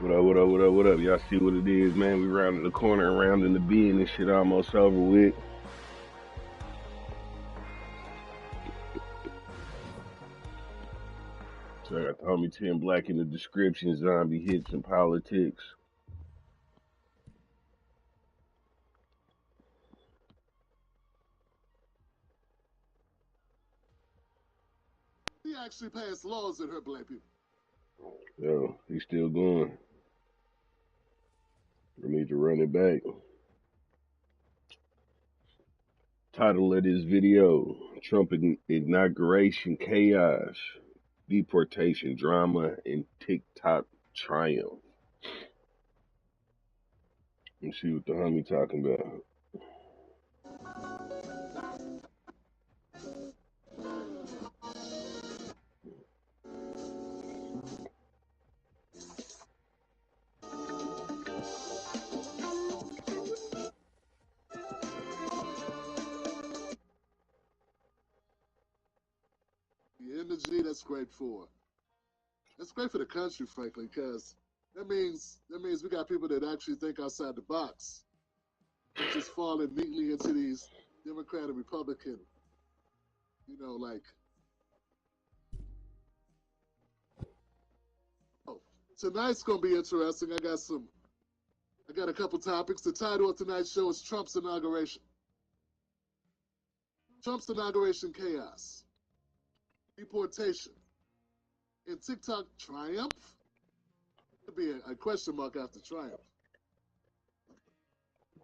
What up, what up, what up, what up? Y'all see what it is, man? We rounding the corner and rounding the B, and this shit almost over with. So I got the homie TimBlack in the description, zombie hits and politics. He actually passed laws that hurt black people. Yo, he's still going. We need to run it back. Title of this video, Trump inauguration chaos, deportation drama, and TikTok triumph. Let's see what the homie talking about. The energy, that's great for the country, frankly, because that means we got people that actually think outside the box, just falling neatly into these Democrat and Republican, like. Oh, tonight's gonna be interesting. I got a couple topics. The title of tonight's show is Trump's inauguration. Trump's inauguration chaos, deportation, and TikTok triumph. Could be a question mark after triumph.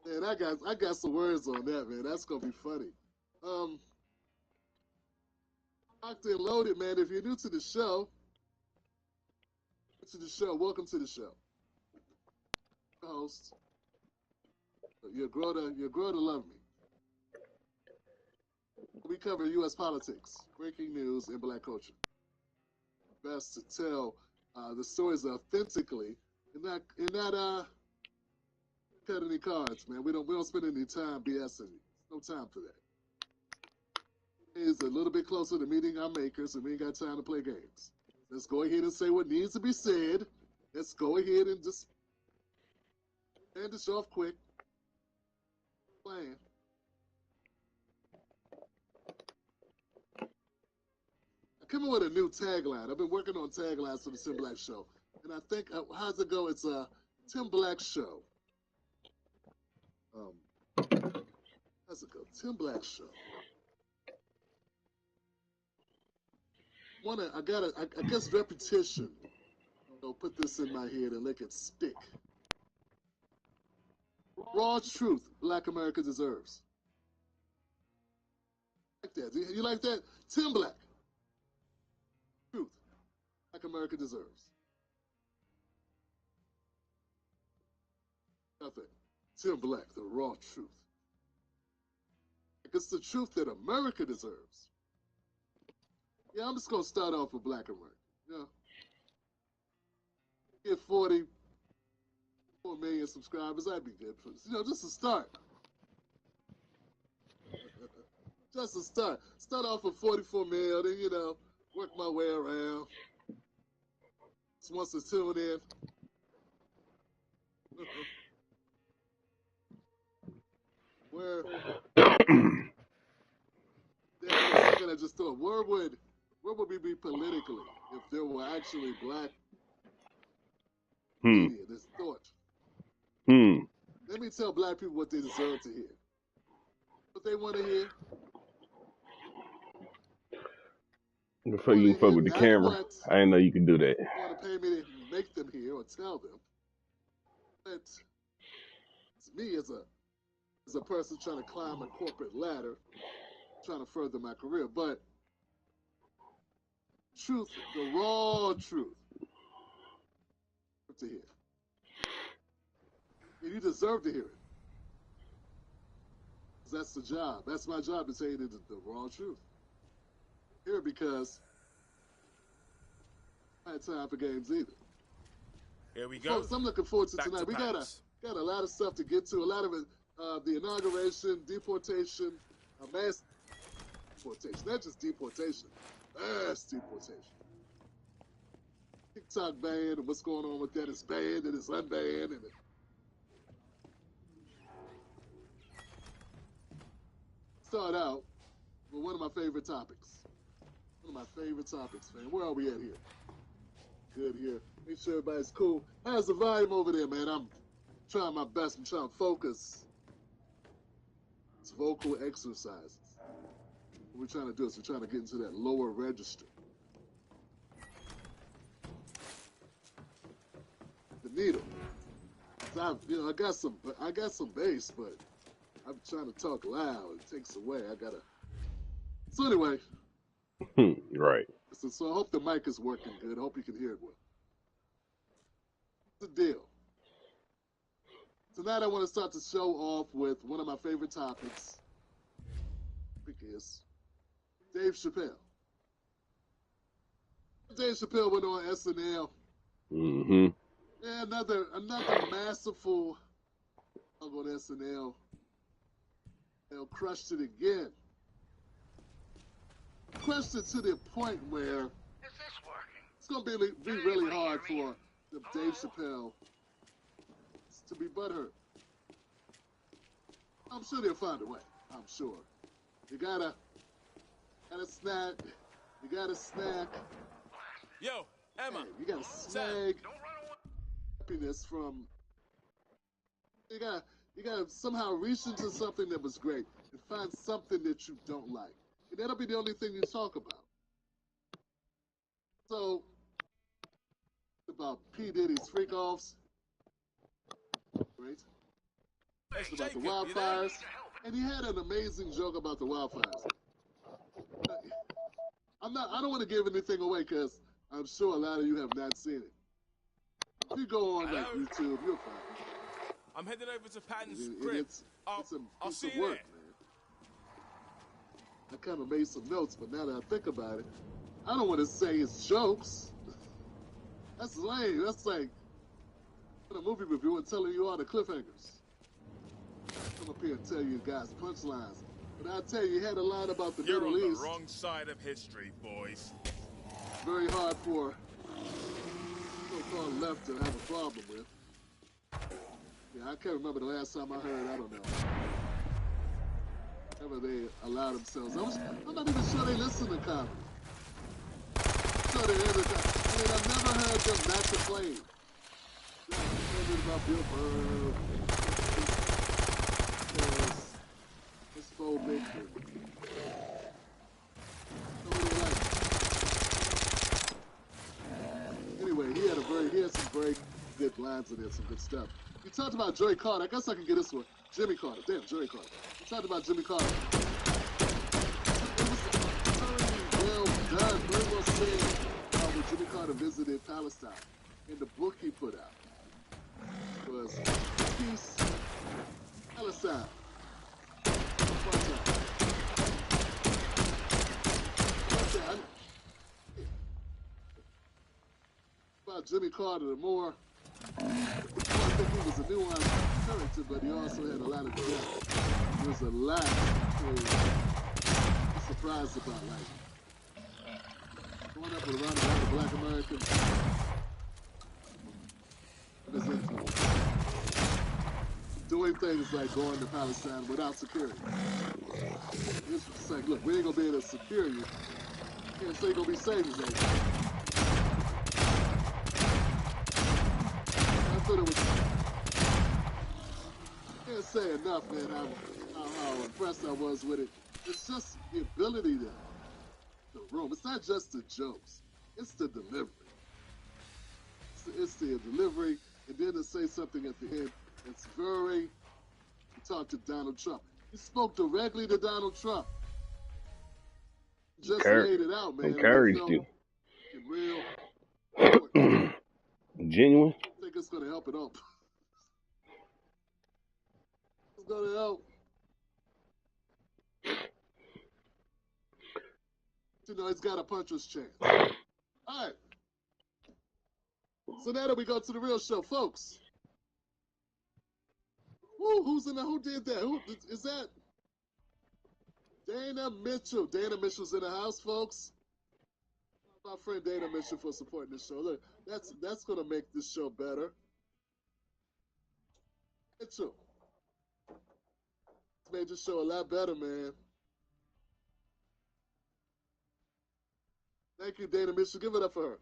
Man, I got some words on that, man. That's gonna be funny. Locked and loaded, man. If you're new to the show, welcome to the show. Host, you'll grow to love me. We cover U.S. politics, breaking news, and black culture. Best to tell the stories authentically, and not cut any cards, man. We don't spend any time BSing. No time for that. It's a little bit closer to meeting our makers, and we ain't got time to play games. Let's go ahead and say what needs to be said. Let's go ahead and just end this off quick. Playing. I come up with a new tagline. I've been working on taglines for the TimBlack Show, and I think how's it go? It's a TimBlack Show. How's it go? TimBlack Show. I guess repetition. I'll put this in my head and let it stick. Raw truth Black America deserves. Like that? You like that? TimBlack. Truth Black America deserves. Nothing. TimBlack, the raw truth. It's the truth that America deserves. Yeah, I'm just gonna start off with Black America. Get 44 million subscribers, that'd be good for us. Just a start. Just a start. Start off with 44 million, then work my way around. Just wants to tune in. Where? Second, I just thought, where would we be politically if there were actually black media? This thought. Let me tell black people what they deserve to hear. What they want to hear. Before you can fuck with the camera, I didn't know you could do that. You want to pay me to make them hear or tell them. But it's me as a person trying to climb a corporate ladder, trying to further my career. But truth, the raw truth, to hear. And you deserve to hear it. That's the job. That's my job, to tell you the raw truth. Hear it because I had time for games either. Here we go. Folks, I'm looking forward to tonight. We got a lot of stuff to get to. A lot of it, the inauguration, deportation, mass deportation. Not just deportation. Mass deportation. TikTok banned, and what's going on with that is banned and it's unbanned. And start out with one of my favorite topics. One of my favorite topics, man. Where are we at here? Good here. Make sure everybody's cool. How's the volume over there, man? I'm trying my best. I'm trying to focus. It's vocal exercises. What we're trying to do is we're trying to get into that lower register. The needle. So I got some bass, but I'm trying to talk loud. It takes away. So anyway. Right. So I hope the mic is working good. I hope you can hear it well. What's the deal? Tonight I want to start the show off with one of my favorite topics. I think is Dave Chappelle. Dave Chappelle went on SNL. Mm-hmm. Yeah, another masterful song on SNL. They'll crushed it again. Crushed it to the point where it's going to be really hard for Dave Chappelle to be butthurt. I'm sure they'll find a way. I'm sure. You gotta snack. You gotta snack. Yo, Emma. Hey, you gotta snag happiness from. You gotta somehow reach into something that was great and find something that you don't like, and that'll be the only thing you talk about. So, about P. Diddy's freak offs, right? Hey, About the Jacob, wildfires, and he had an amazing joke about the wildfires. I don't want to give anything away because I'm sure a lot of you have not seen it. If you go on like YouTube, you'll find it. I'm heading over to Patton's And crib. it's a I'll piece see of you work, there. man. I kind of made some notes, but now that I think about it, I don't want to say it's jokes. That's lame. That's like a movie review and telling you all the cliffhangers. Come up here and tell you guys punchlines. But I'll tell you, he had a line about the You're Middle on the East. wrong side of history, boys. Very hard for so-called left to have a problem with. Yeah, I can't remember the last time I heard, I don't know. Ever they allow themselves. I'm not even sure they listen to comedy. I'm sure they ever. I mean, I've never heard them not complain. About Bill Burr. It's phobic. Anyway, he had some very good lines in there, some good stuff. He talked about Joey Carter. I guess I can get this one. Jimmy Carter. Damn, Joey Carter. He talked about Jimmy Carter. It was very well done, very well said when Jimmy Carter visited Palestine. In the book he put out was Peace, Palestine. About Jimmy Carter, the more I think he was a nuanced character, but he also had a lot of depth. There was a lot to be surprised about, like growing up with around a lot of Black Americans. Doing things like going to Palestine without security. It's like, look, we ain't gonna be able to secure you. You can't say you're gonna be safe today. I thought it was. I can't say enough, man, how impressed I was with it. It's just the ability to the room. It's not just the jokes. It's the delivery. It's the delivery, and then to say something at the end. It's very. He talked to Donald Trump. He spoke directly to Donald Trump. Just laid it out, man. Encouraged you. Real. Genuine. I think it's going to help it up. It's going to help. You know, he's got a puncher's chance. All right. So now that we go to the real show, folks. Woo, who's in there? Who did that? Who is that? Dana Mitchell. Dana Mitchell's in the house, folks. My friend Dana Mitchell for supporting this show. Look, that's gonna make this show better. Mitchell made this show a lot better, man. Thank you, Dana Mitchell. Give it up for her.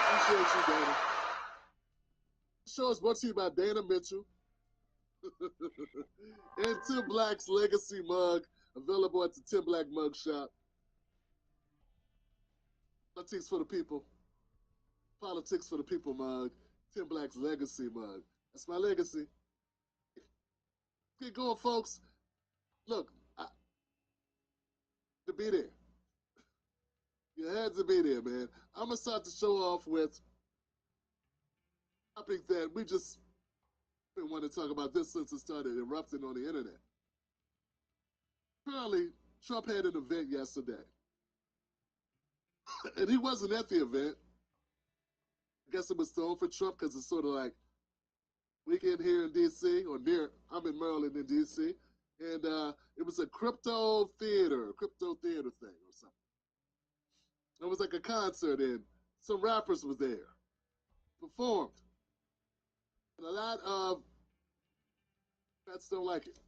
Appreciate you, Dana. The show is brought to you by Dana Mitchell and TimBlack's Legacy Mug, available at the TimBlack Mug Shop. Politics for the people. Politics for the people mug. TimBlack's Legacy Mug. That's my legacy. Get going, folks. Look, to be there. You had to be there, man. I'm going to start the show off with a topic that we just been wanting to talk about this since it started erupting on the internet. Apparently, Trump had an event yesterday. And he wasn't at the event. I guess it was thrown for Trump because it's sort of like weekend here in D.C. or near. I'm in Maryland in D.C. And it was a crypto theater thing or something. It was like a concert and some rappers were there, performed. And a lot of Democrats don't like it.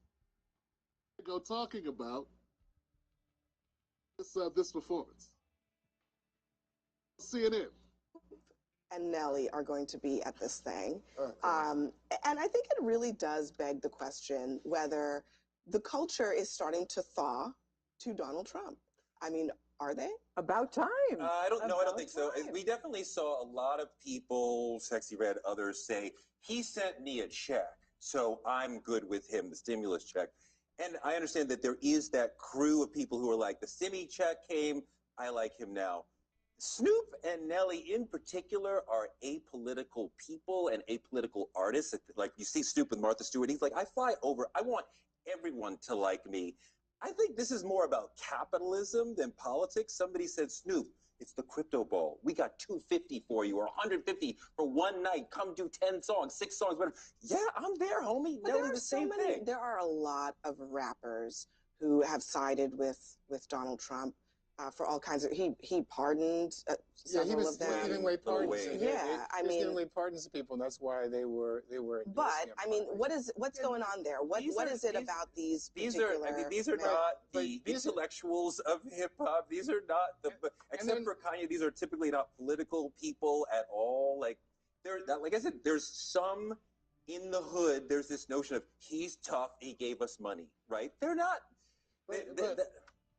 They go talking about this performance. CNN. And Nelly are going to be at this thing. Okay. And I think it really does beg the question whether the culture is starting to thaw to Donald Trump. I mean, are they? About time. I don't think so. We definitely saw a lot of people, Sexy Red, others say, he sent me a check, so I'm good with him, the stimulus check. And I understand that there is that crew of people who are like, the Stimmy check came, I like him now. Snoop and Nelly in particular are apolitical people and apolitical artists. Like you see Snoop with Martha Stewart, he's like, I fly over, I want everyone to like me. I think this is more about capitalism than politics. Somebody said, Snoop, it's the crypto ball. We got $250 for you or $150 for one night. Come do 10 songs, 6 songs, whatever. Yeah, I'm there, homie. But Nelly, the same thing. There are a lot of rappers who have sided with Donald Trump. For all kinds of, he pardoned several of them. He was giving away pardons. Yeah, I mean, he was giving away pardons to people, and that's why they were. But I mean, what's going on there? What is it about these particular? These are not the intellectuals of hip hop. These are not the except for Kanye. These are typically not political people at all. Like like I said, there's some in the hood. There's this notion of he's tough. He gave us money, right? They're not.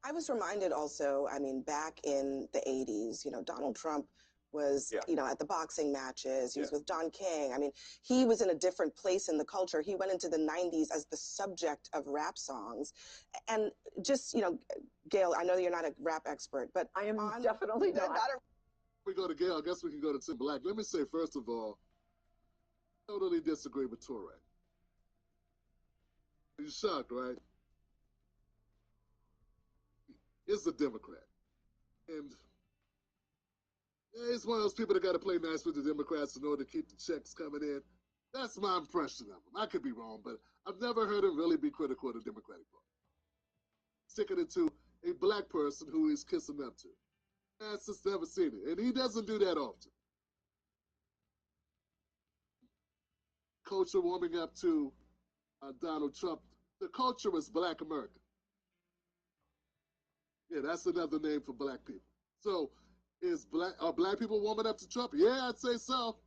I was reminded also, I mean, back in the 80s, Donald Trump was, at the boxing matches. He was with Don King. I mean, he was in a different place in the culture. He went into the 90s as the subject of rap songs. And just, Gail, I know you're not a rap expert, but I am definitely not. We go to Gail. I guess we can go to TimBlack. Let me say, first of all, I totally disagree with Torre. You're shocked, right? Is a Democrat. And he's one of those people that got to play nice with the Democrats in order to keep the checks coming in. That's my impression of him. I could be wrong, but I've never heard him really be critical of the Democratic Party. Sticking it to a black person who he's kissing up to. That's just never seen it. And he doesn't do that often. Culture warming up to Donald Trump. The culture is Black America. Yeah, that's another name for black people. So, are black people warming up to Trump? Yeah, I'd say so.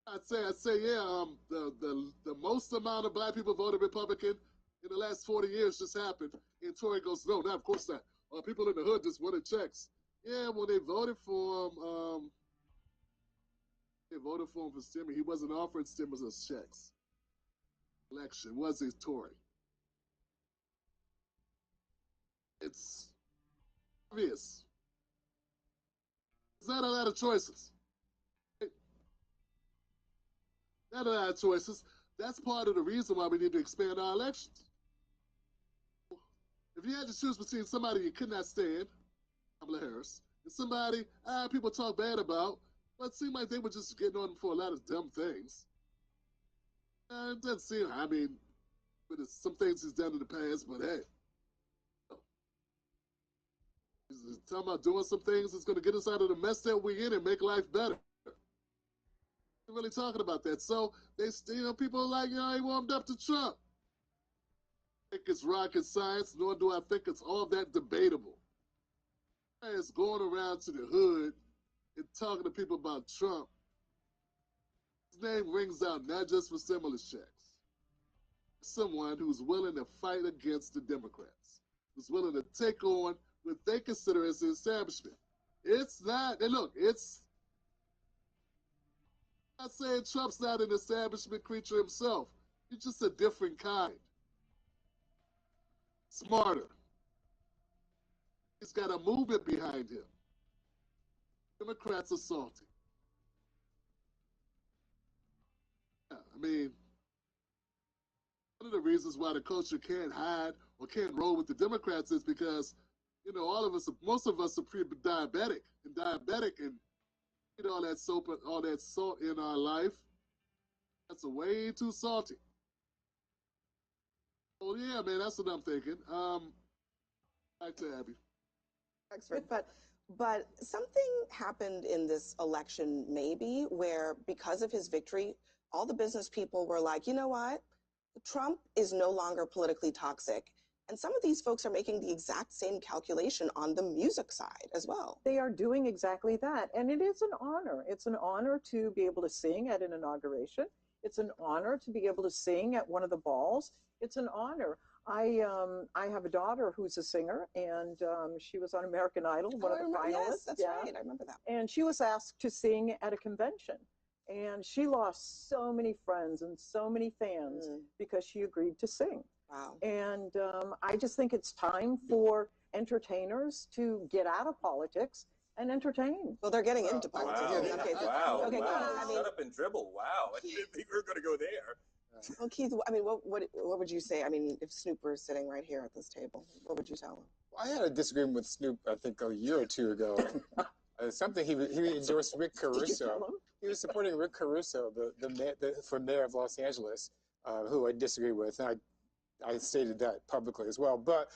I'd say, yeah. The most amount of black people voted Republican in the last 40 years just happened. And Tory goes, no, of course not. People in the hood just wanted checks. Yeah, when they voted for him, for stimulus. He wasn't offering stimulus checks. Election was a Tory. It's obvious. There's not a lot of choices. Not a lot of choices. That's part of the reason why we need to expand our elections. If you had to choose between somebody you could not stand, Kamala Harris, and somebody people talk bad about, but it seemed like they were just getting on for a lot of dumb things. It doesn't seem, I mean, but it's some things he's done in the past, but hey. He's talking about doing some things that's going to get us out of the mess that we're in and make life better. We're really talking about that. So they still, people are like, he warmed up to Trump. I think it's rocket science, nor do I think it's all that debatable. It's going around to the hood and talking to people about Trump. His name rings out not just for stimulus checks. Someone who's willing to fight against the Democrats, who's willing to take on what they consider as the establishment. It's not, and look, I'm not saying Trump's not an establishment creature himself. He's just a different kind. Smarter. He's got a movement behind him. Democrats are salty. Yeah, I mean, one of the reasons why the culture can't hide or can't roll with the Democrats is because, all of us, most of us are pre-diabetic, and all that salt in our life, that's way too salty. Oh yeah, man, that's what I'm thinking. Back to Abby. Expert, but something happened in this election, maybe, where because of his victory, all the business people were like, you know what? Trump is no longer politically toxic. And some of these folks are making the exact same calculation on the music side as well. They are doing exactly that. And it is an honor. It's an honor to be able to sing at an inauguration. It's an honor to be able to sing at one of the balls. It's an honor. I have a daughter who's a singer, and she was on American Idol, one of the finalists. Yes, that's right. I remember that. And she was asked to sing at a convention. And she lost so many friends and so many fans because she agreed to sing. Wow. And I just think it's time for entertainers to get out of politics and entertain. Well, they're getting into politics. Wow. Okay, Wow. okay, Wow. I mean, Shut up and dribble. Wow. I didn't think we were going to go there. Well, Keith, I mean, what would you say? I mean, if Snoop were sitting right here at this table, what would you tell him? I had a disagreement with Snoop, I think, a year or two ago. Something he endorsed Rick Caruso. He was supporting Rick Caruso, for mayor of Los Angeles, who I disagree with. And I stated that publicly as well. But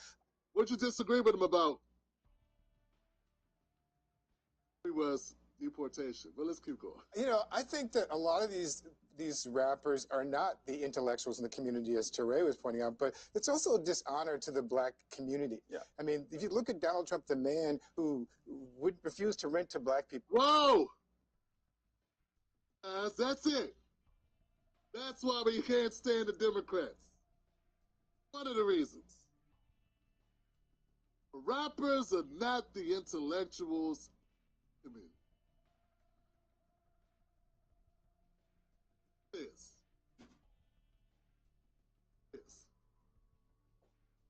what'd you disagree with him about? It was deportation. But let's keep going. I think that a lot of these rappers are not the intellectuals in the community, as Teray was pointing out, but it's also a dishonor to the black community. Yeah. I mean, if you look at Donald Trump, the man who would refuse to rent to black people. Whoa! That's it. That's why we can't stand the Democrats. One of the reasons. Rappers are not the intellectuals. I mean,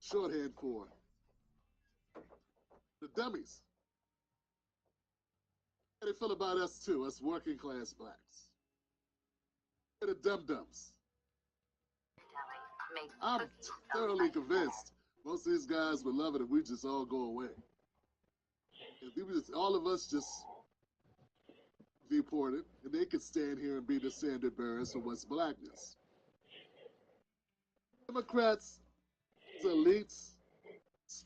shorthand for the dummies. How do you feel about us too, us working class blacks? We're the dum-dums. I'm thoroughly convinced most of these guys would love it if we just all go away. If we just, all of us just deported, and they could stand here and be the standard bearers for what's blackness. Democrats, elites,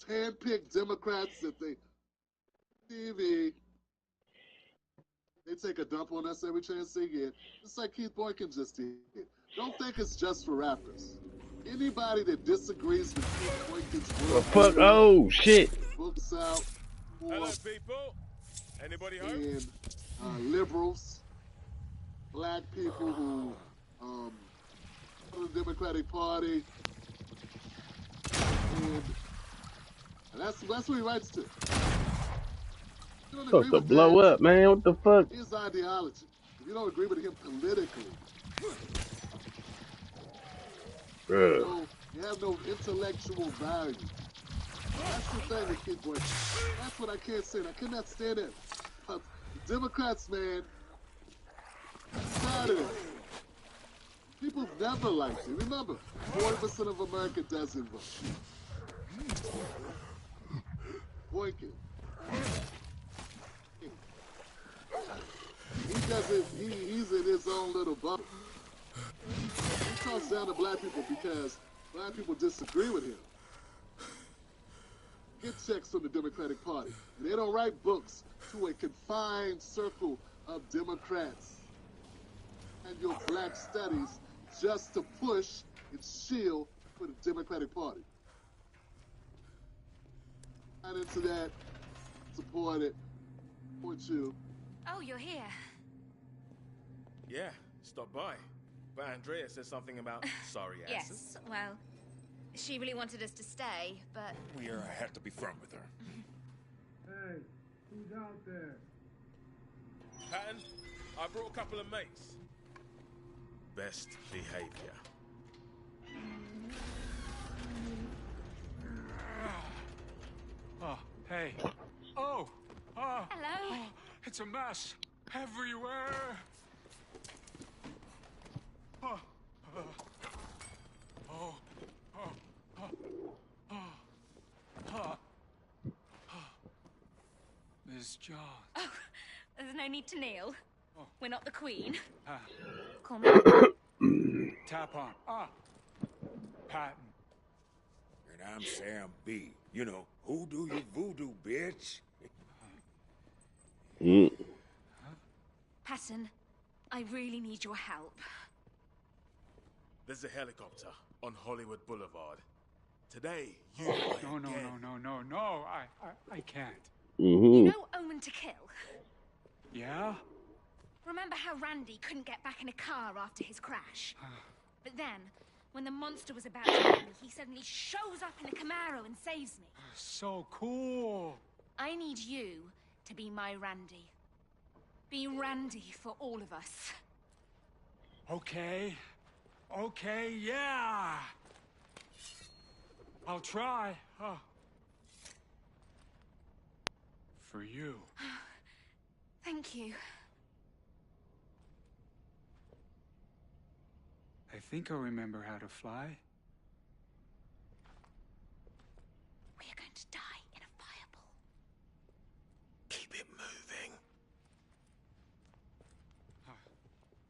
hand-picked Democrats that they take a dump on us every chance they get. Just like Keith Boykin just did. Don't think it's just for rappers. Anybody that disagrees with Keith Boykin's work, oh shit! Books out. Hello, people. Anybody home? And liberals, black people who the Democratic Party, and that's what he writes to. Supposed to blow up, man. What the fuck? His ideology. If you don't agree with him politically, Bruh. you have no intellectual value. That's the thing with Kid Boy. That's what I can't stand. I cannot stand it. The Democrats, man, Saturday. People never liked it. Remember, 40% of America doesn't vote. Boykin. He doesn't, he's in his own little bubble. He's talks down to black people because black people disagree with him. Get checks from the Democratic Party. And they don't write books to a confined circle of Democrats and your black studies just to push and shield for the Democratic Party. Not into that. Support it. Support you. Oh, you're here. Yeah, stop by. But Andrea said something about sorry asses. Yes, well, she really wanted us to stay, but... We had to be firm with her. Hey, who's out there? Patton, I brought a couple of mates. Best behavior. Oh, hey. Oh! Oh! Hello? Oh, it's a mess. Everywhere. Oh. Oh. Oh. Oh. Oh. Oh. Miss Jones. Oh, there's no need to kneel. Oh. We're not the Queen. Ah. Call me. Tap on. Ah. Patton. And I'm Sam B. You know, who do your voodoo, bitch? Patton, I really need your help. There's a helicopter on Hollywood Boulevard. Today, you No. I can't. You know Omen to Kill? Yeah? Remember how Randy couldn't get back in a car after his crash? But then, when the monster was about to hit me, he suddenly shows up in a Camaro and saves me. So cool. I need you to be my Randy. Be Randy for all of us. Okay. Okay, yeah. I'll try. For you. Thank you. I think I remember how to fly. We are going to die in a fireball. Keep it moving.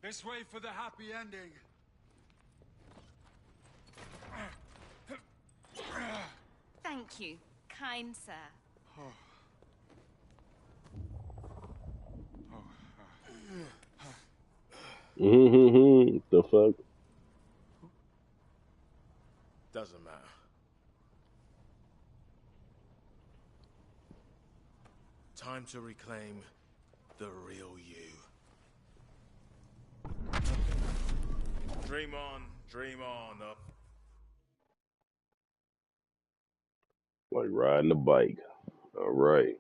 This way for the happy ending. Thank you, kind sir. The fuck? Doesn't matter. Time to reclaim the real you. Dream on up. Like riding a bike. All right.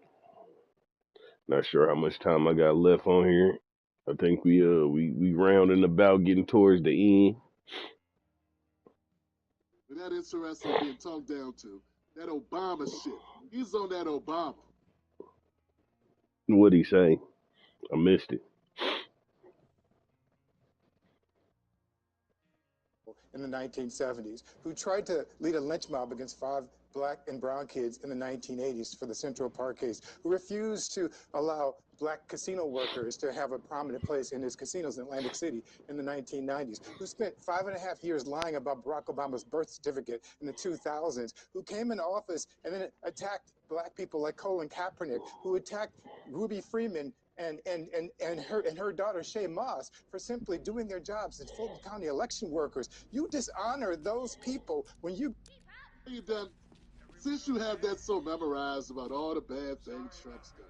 Not sure how much time I got left on here. I think we rounding about getting towards the end. But that interesting being talked down to. That Obama shit. He's on that Obama. What'd he say? I missed it. In the 1970s, who tried to lead a lynch mob against 5 black and brown kids in the 1980s for the Central Park case, who refused to allow black casino workers to have a prominent place in his casinos in Atlantic City in the 1990s, who spent 5.5 years lying about Barack Obama's birth certificate in the 2000s, who came into office and then attacked black people like Colin Kaepernick, who attacked Ruby Freeman and her daughter Shay Moss for simply doing their jobs as Fulton County election workers. You dishonor those people when you... You done, since you have that so memorized about all the bad things Trump's done.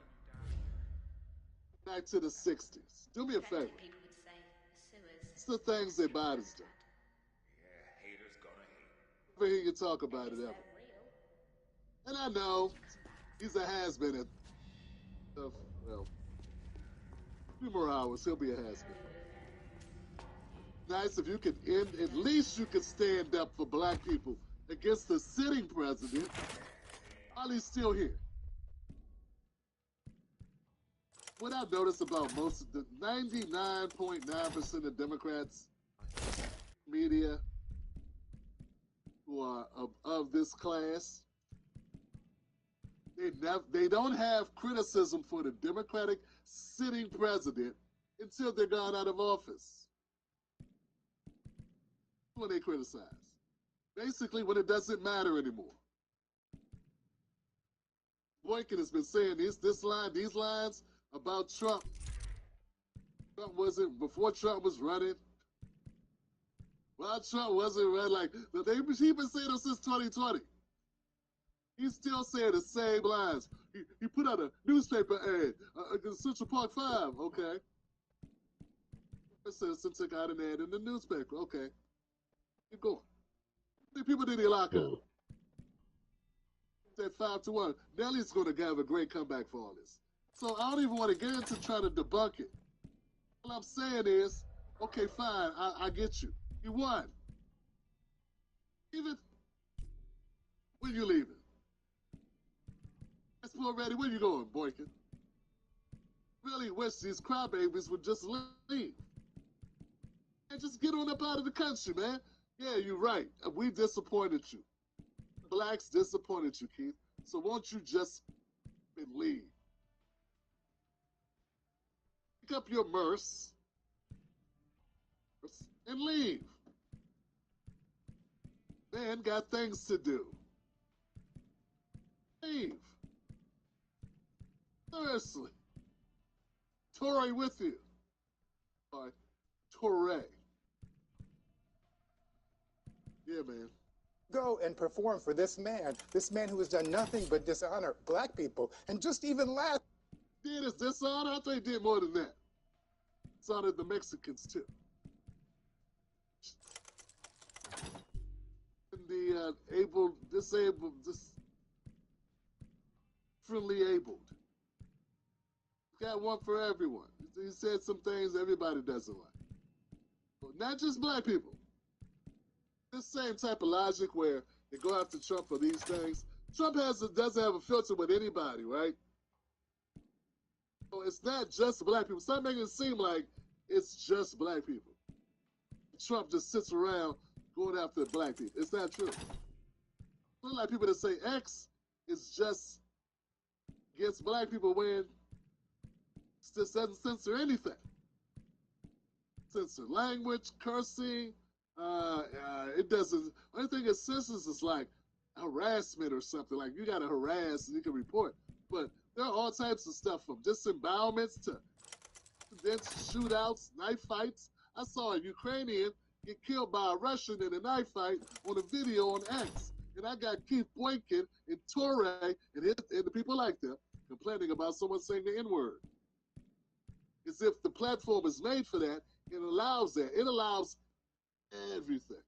Back to the 60s. Do me a favor. It's the things that Biden's done. Yeah, haters gonna hate. Never hear you talk about it ever. And I know he's a has-been at, well, a few more hours, he'll be a has-been. Nice if you could end, at least you could stand up for black people against the sitting president while he's still here. What I've noticed about most of the 99.9% of Democrats, media, who are of this class, they don't have criticism for the Democratic sitting president until they're gone out of office. when they criticize. Basically, when it doesn't matter anymore. Boykin has been saying these lines about Trump. Trump wasn't, before Trump was running. While Trump wasn't running, like, he's been saying this since 2020. He's still saying the same lines. He put out a newspaper ad, Central Park 5, okay. Citizen took out an ad in the newspaper, okay. Keep going. How many people did he lock up? That 5-1. Nelly's going to have a great comeback for all this. So I don't even want to get into trying to debunk it. All I'm saying is, okay, fine, I get you. You won. Even when you leaving? Expo ready, where you going, Boykin? Really wish these crybabies would just leave. And just get on up out of the country, man. Yeah, you're right. We disappointed you. Blacks disappointed you, Keith. So won't you just leave? Pick up your merce and leave. Man got things to do. Leave. Seriously. Torre with you. All right. Torre. Yeah, man. Go and perform for this man who has done nothing but dishonor black people, and just even last. Did his dishonor? I think he did more than that. Dishonored the Mexicans too. And the differently abled. He's got one for everyone. He said some things everybody doesn't like. But not just black people. This same type of logic where they go after Trump for these things. Trump doesn't have a filter with anybody, right? So it's not just black people. Stop making it seem like it's just black people. Trump just sits around going after black people. It's not true. There's like people that say X is just against black people when it just doesn't censor anything. Censor language, cursing. It doesn't. Only thing it censors is like harassment or something. Like you got to harass and you can report. But there are all types of stuff from disembowelments to shootouts, knife fights. I saw a Ukrainian get killed by a Russian in a knife fight on a video on X. And I got Keith Boykin and Torre and the people like them complaining about someone saying the N-word. As if the platform is made for that, it allows that. It allows everything.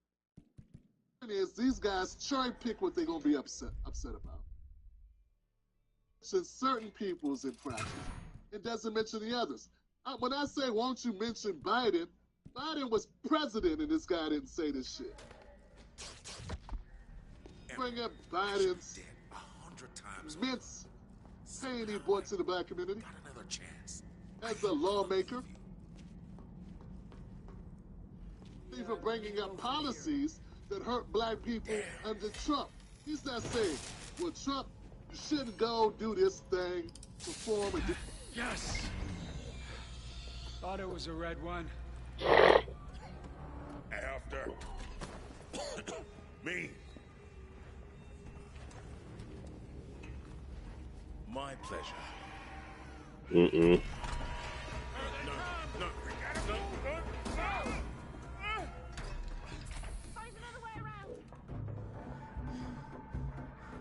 And is these guys cherry pick what they're going to be upset about. Since certain people's infractions, it doesn't mention the others. When I say, won't you mention Biden, Biden was president and this guy didn't say this shit. Bring up Biden's immense pain he brought to the black community as a lawmaker. Even bringing up policies that hurt black people under Trump. He's not saying, well, Trump, you shouldn't go do this thing, perform and do. Yes! Thought it was a red one. After me. My pleasure. Mm-mm.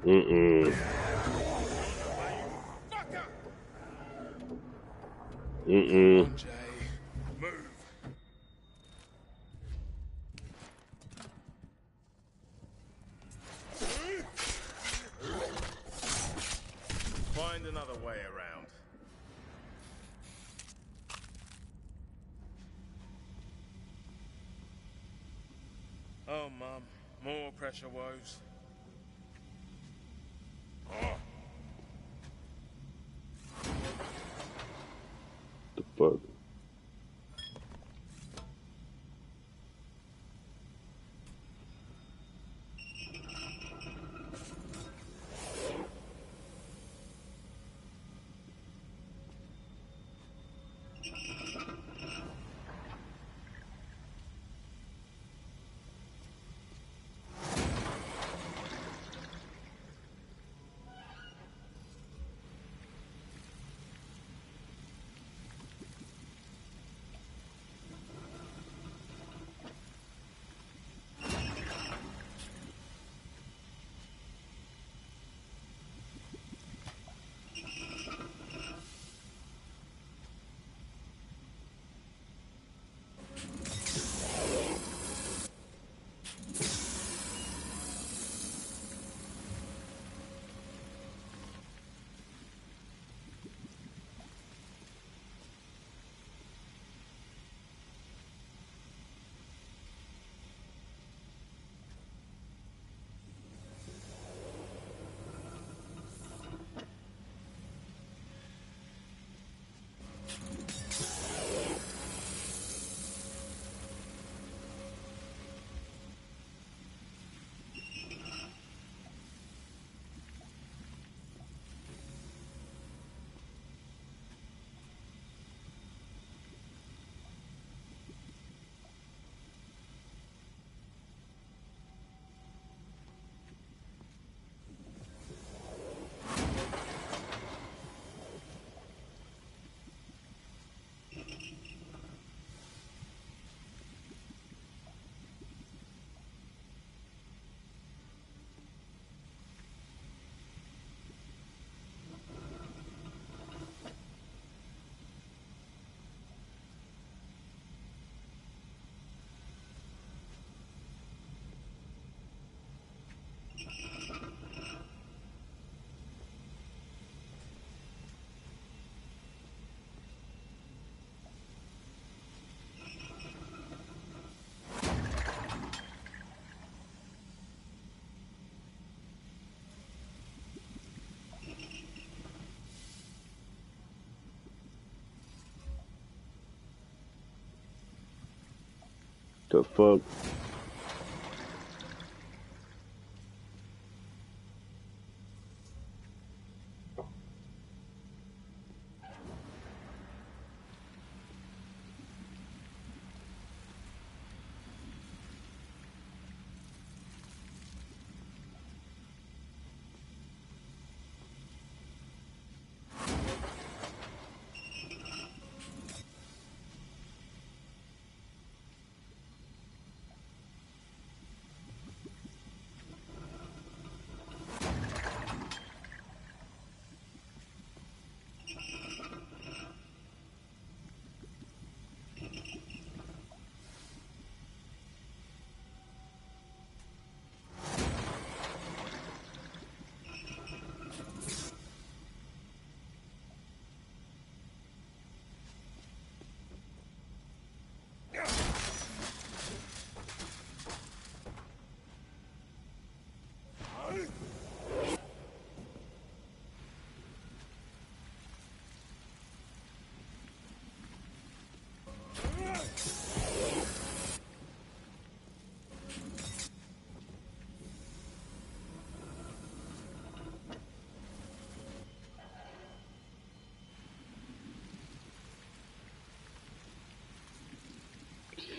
Mm-mm. Mm-mm. Move. Find another way around. Oh, Mum. More pressure woes. The fuck? The fuck?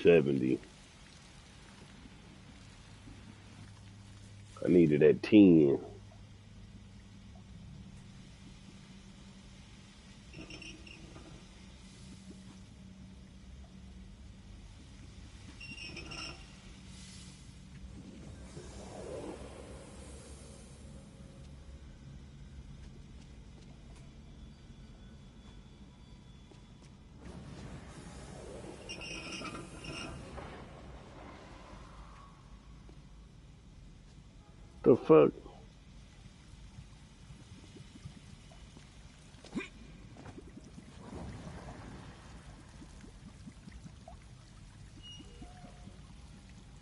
$70. I needed at 10. The fuck?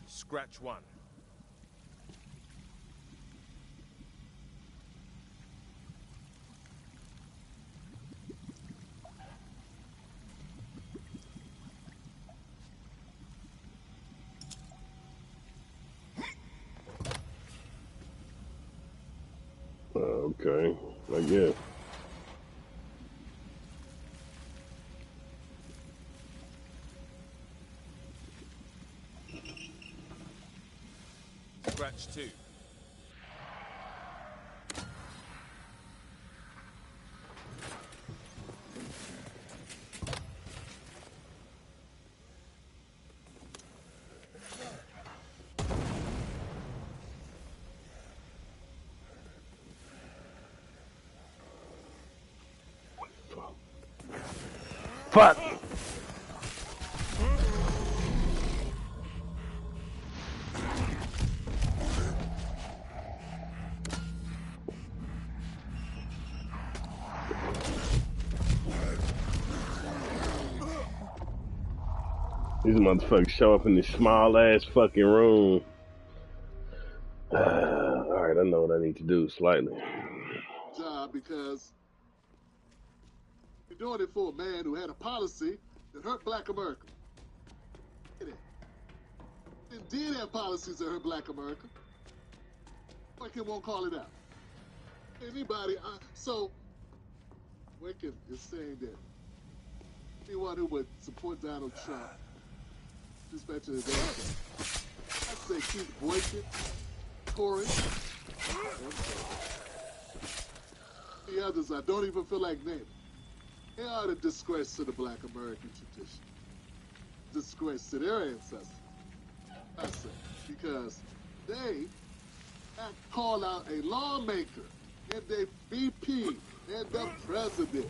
Scratch 1. Okay, I guess. Scratch 2. Fuck! These motherfuckers show up in this small ass fucking room. Alright, I know what I need to do slightly. Job because you're doing it for a man who had a policy that hurt Black America. And did have policies that hurt Black America. Wicked won't call it out. Anybody, so Wicked is saying that anyone who would support Donald Trump, especially the Democrats, I'd say Keith Boykin, Corey, the others I don't even feel like naming. They are a disgrace to the Black American tradition. Disgrace to their ancestors. I say, because they call out a lawmaker and a VP and the president.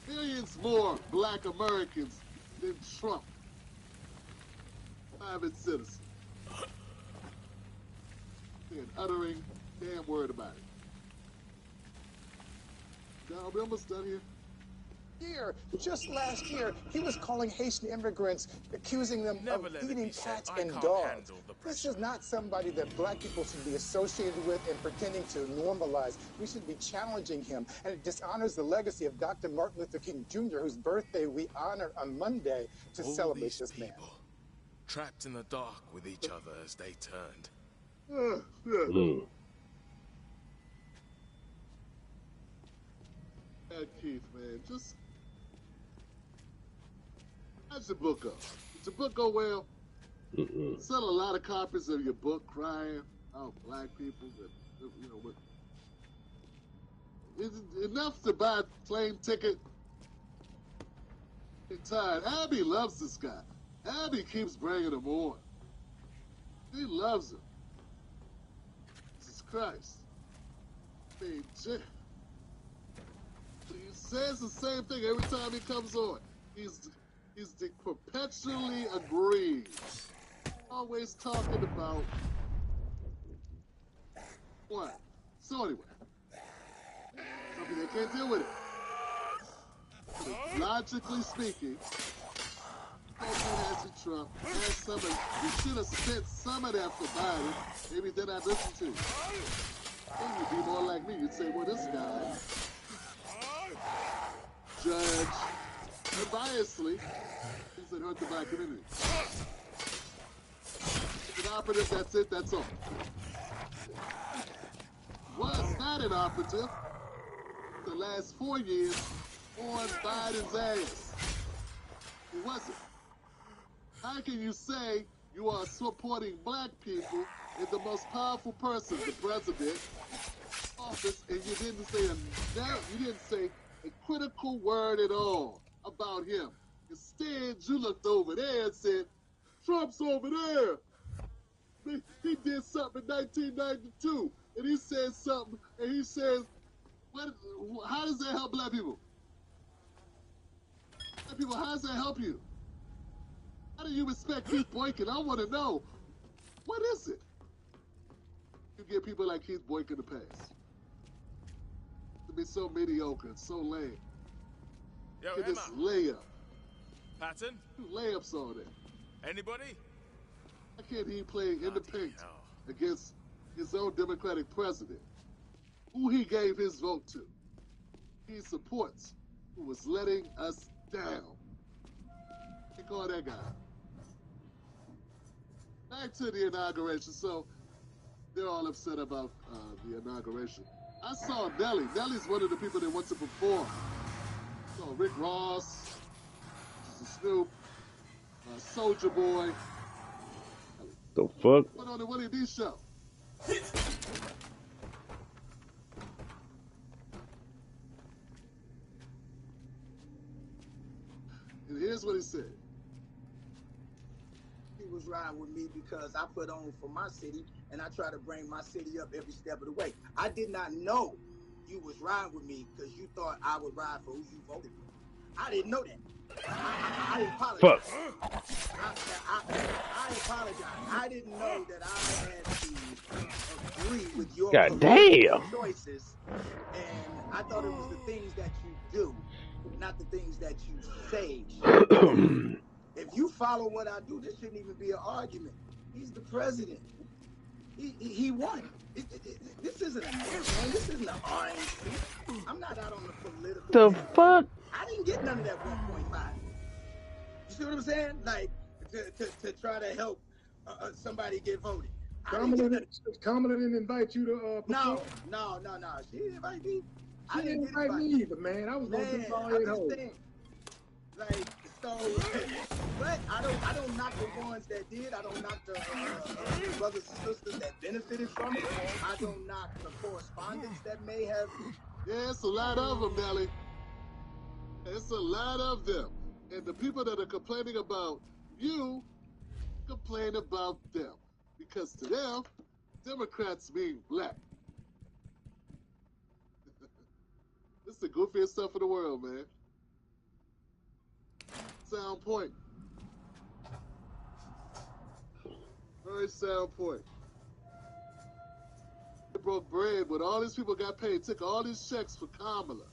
Millions more Black Americans than Trump. Private citizens. and uttering damn word about it. Now, we're almost done here. Just last year, he was calling Haitian immigrants, accusing them of eating cats and dogs. This is not somebody that black people should be associated with and pretending to normalize. We should be challenging him, and it dishonors the legacy of Dr. Martin Luther King Jr., whose birthday we honor on Monday to celebrate this man. Trapped in the dark with each other as they turned. Keith, man, just how'd your book go? Did your book go well? Sell a lot of copies of your book, crying out black people that is it enough to buy a plane ticket? I'm tired. Abby loves this guy. Abby keeps bringing him on. She loves him. Jesus Christ. I mean, he says the same thing every time he comes on. He's perpetually agreeing. Always talking about what? So anyway, some people can't deal with it. Logically speaking, Nancy Trump has some of, you should have spent some of that for Biden. Maybe then I'd listen to you. Then you'd be more like me. You'd say, well, this guy, judge, unbiasedly, things that hurt the black community. An operative, that's it, that's all. Was not an operative the last 4 years on Biden's ass. It wasn't. How can you say you are supporting black people and the most powerful person, the president, office, and you didn't say a critical word at all about him? Instead, you looked over there and said, Trump's over there. He did something in 1992, and he said something, and he says, how does that help black people? Black people, how does that help you? How do you respect Keith Boykin? I want to know, what is it? You give people like Keith Boykin a pass. To be so mediocre and so lame. Yo, Get Emma. this layup. Patton? 2 layups on it. Anybody? Why can't he play in the paint against his own Democratic president, who he gave his vote to? He supports, who was letting us down. They call that guy. Back to the inauguration. So they're all upset about the inauguration. I saw Nelly. Nelly's one of the people that wants to perform. So Rick Ross, Snoop, Soldier Boy. The fuck? Put on the Willie D show. And here's what he said. He was riding with me because I put on for my city and I try to bring my city up every step of the way. I did not know you was riding with me because you thought I would ride for who you voted for. I didn't know that. I apologize. Fuck. I apologize. I didn't know that I had to agree with your God damn. choices, and I thought it was the things that you do, not the things that you say. If you follow what I do, this shouldn't even be an argument. He's the president. He won. This isn't a man. This isn't an RNC. I'm not out on the political. The fuck? I didn't get none of that 1.5. You see what I'm saying? Like to try to help somebody get voted. Kamala didn't invite you to perform? No. She didn't invite me. She didn't invite me either, man. I was going to do all at home. Like, so, but I don't knock the ones that did. I don't knock the brothers and sisters that benefited from it. I don't knock the correspondents that may have. Yeah, it's a lot of them, Nelly. It's a lot of them. And the people that are complaining about you, complain about them. Because to them, Democrats mean black. This is the goofiest stuff in the world, man. Sound point. Very sound point. broke bread, but all these people got paid, took all these checks for Kamala.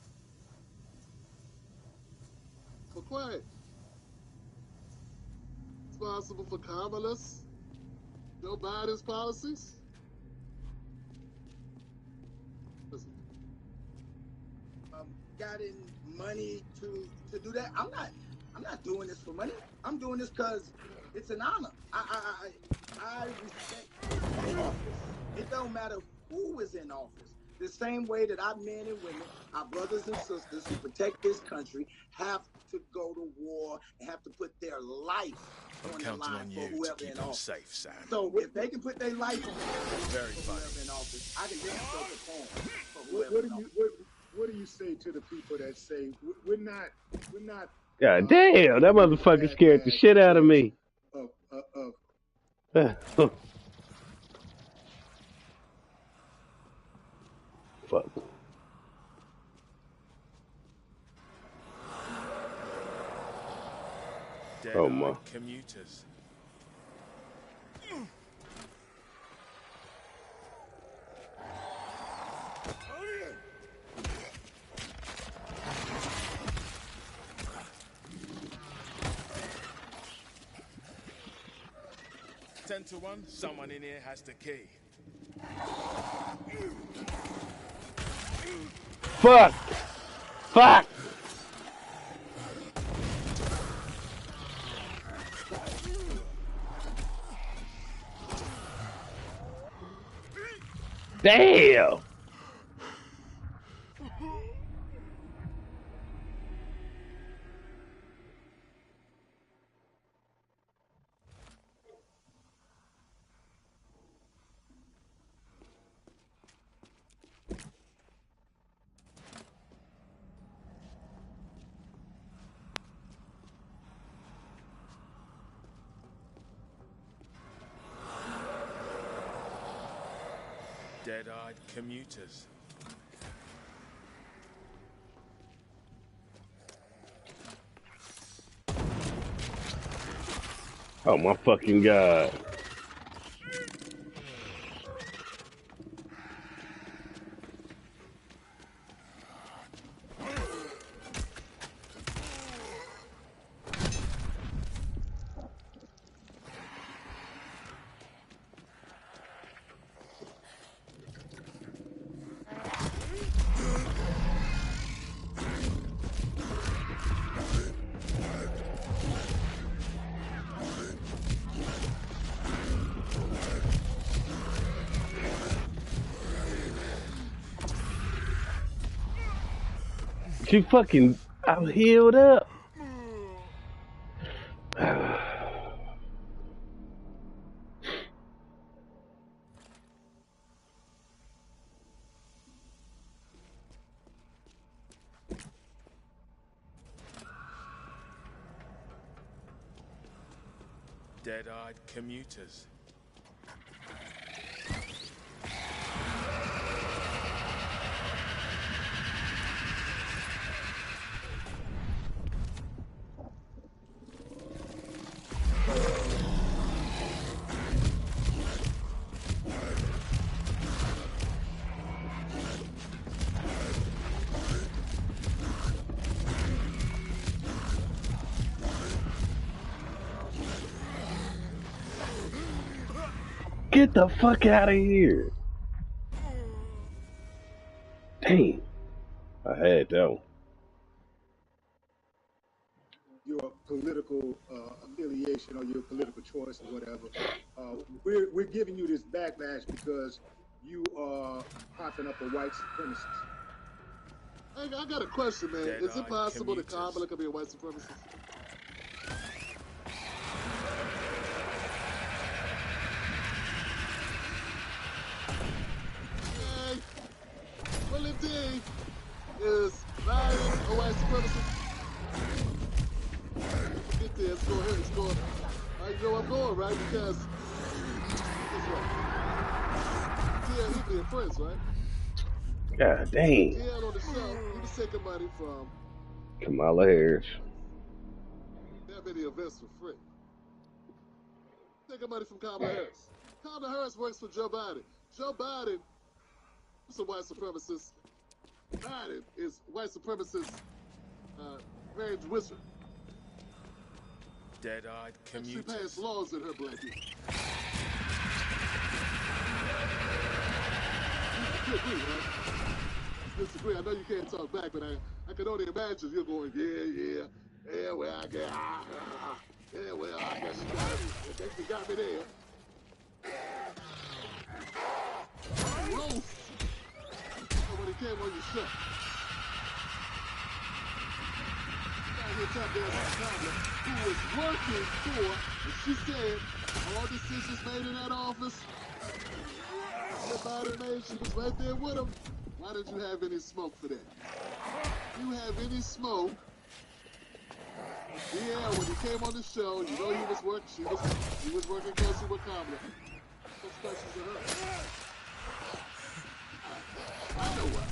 But quiet. Responsible for Kamala's, Joe Biden's policies? Listen. Gotten money to do that. I'm not doing this for money. I'm doing this because it's an honor. I respect office. It don't matter who is in office. The same way that our men and women, our brothers and sisters who protect this country, have to go to war and have to put their life on the line for whoever in office. Safe, Sam. So if they can put their life on the line Very for funny. whoever in office, I can damn sure perform for whoever in office. What do you say to the people that say we're not? God damn, that motherfucker scared the shit out of me. Fuck. Oh my. Commuters. 10 to 1, someone in here has the key. Fuck! Fuck! Damn! Dead-eyed commuters. Oh my fucking god. You fucking, I'm healed up. Dead-eyed commuters. Get the fuck out of here. Damn. I had that one. Your political affiliation or your political choice or whatever. We're giving you this backlash because you are propping up a white supremacist. I got a question, man. Is it possible that Kamala could be a white supremacist? Okay. Well, indeed, is Biden a white supremacist? Get there, let's go ahead and score. You know I'm going, right? Because, guess what? Yeah, he's being friends, right? God dang. Yeah, on the show, he was taking money from Kamala Harris. that many events for free. Taking money from Kamala Harris. Kamala Harris works for Joe Biden. Joe Biden It's a white supremacist. Biden is white supremacist marriage wizard. Dead-eyed commuters. She passed laws in her black people. You disagree, right? Disagree. I know you can't talk back, but I can only imagine you're going, yeah, well, I guess, yeah, well, I guess you got me there. Roast. When he came on your show. Who was working for, and she said, all decisions made in that office, everybody made, she was right there with him. Why didn't you have any smoke for that? You have any smoke? Yeah, when he came on the show, you know he was working, he was working closely with Kamala. What's questions to her? I know why.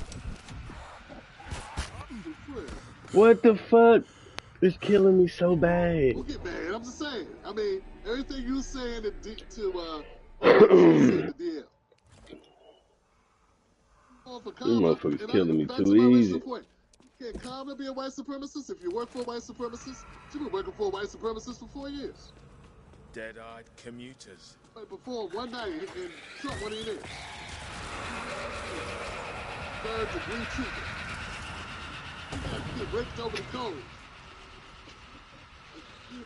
What the fuck? It's killing me so bad. Don't get mad. I'm just saying. I mean, everything you saying to DL. These motherfuckers killing me too easy. Can Kamala be a white supremacist? If you work for a white supremacist, she's been working for a white supremacist for 4 years. Dead-eyed commuters. But before one night in Trump, what are you there? Third degree treatment. You get raked over the coals.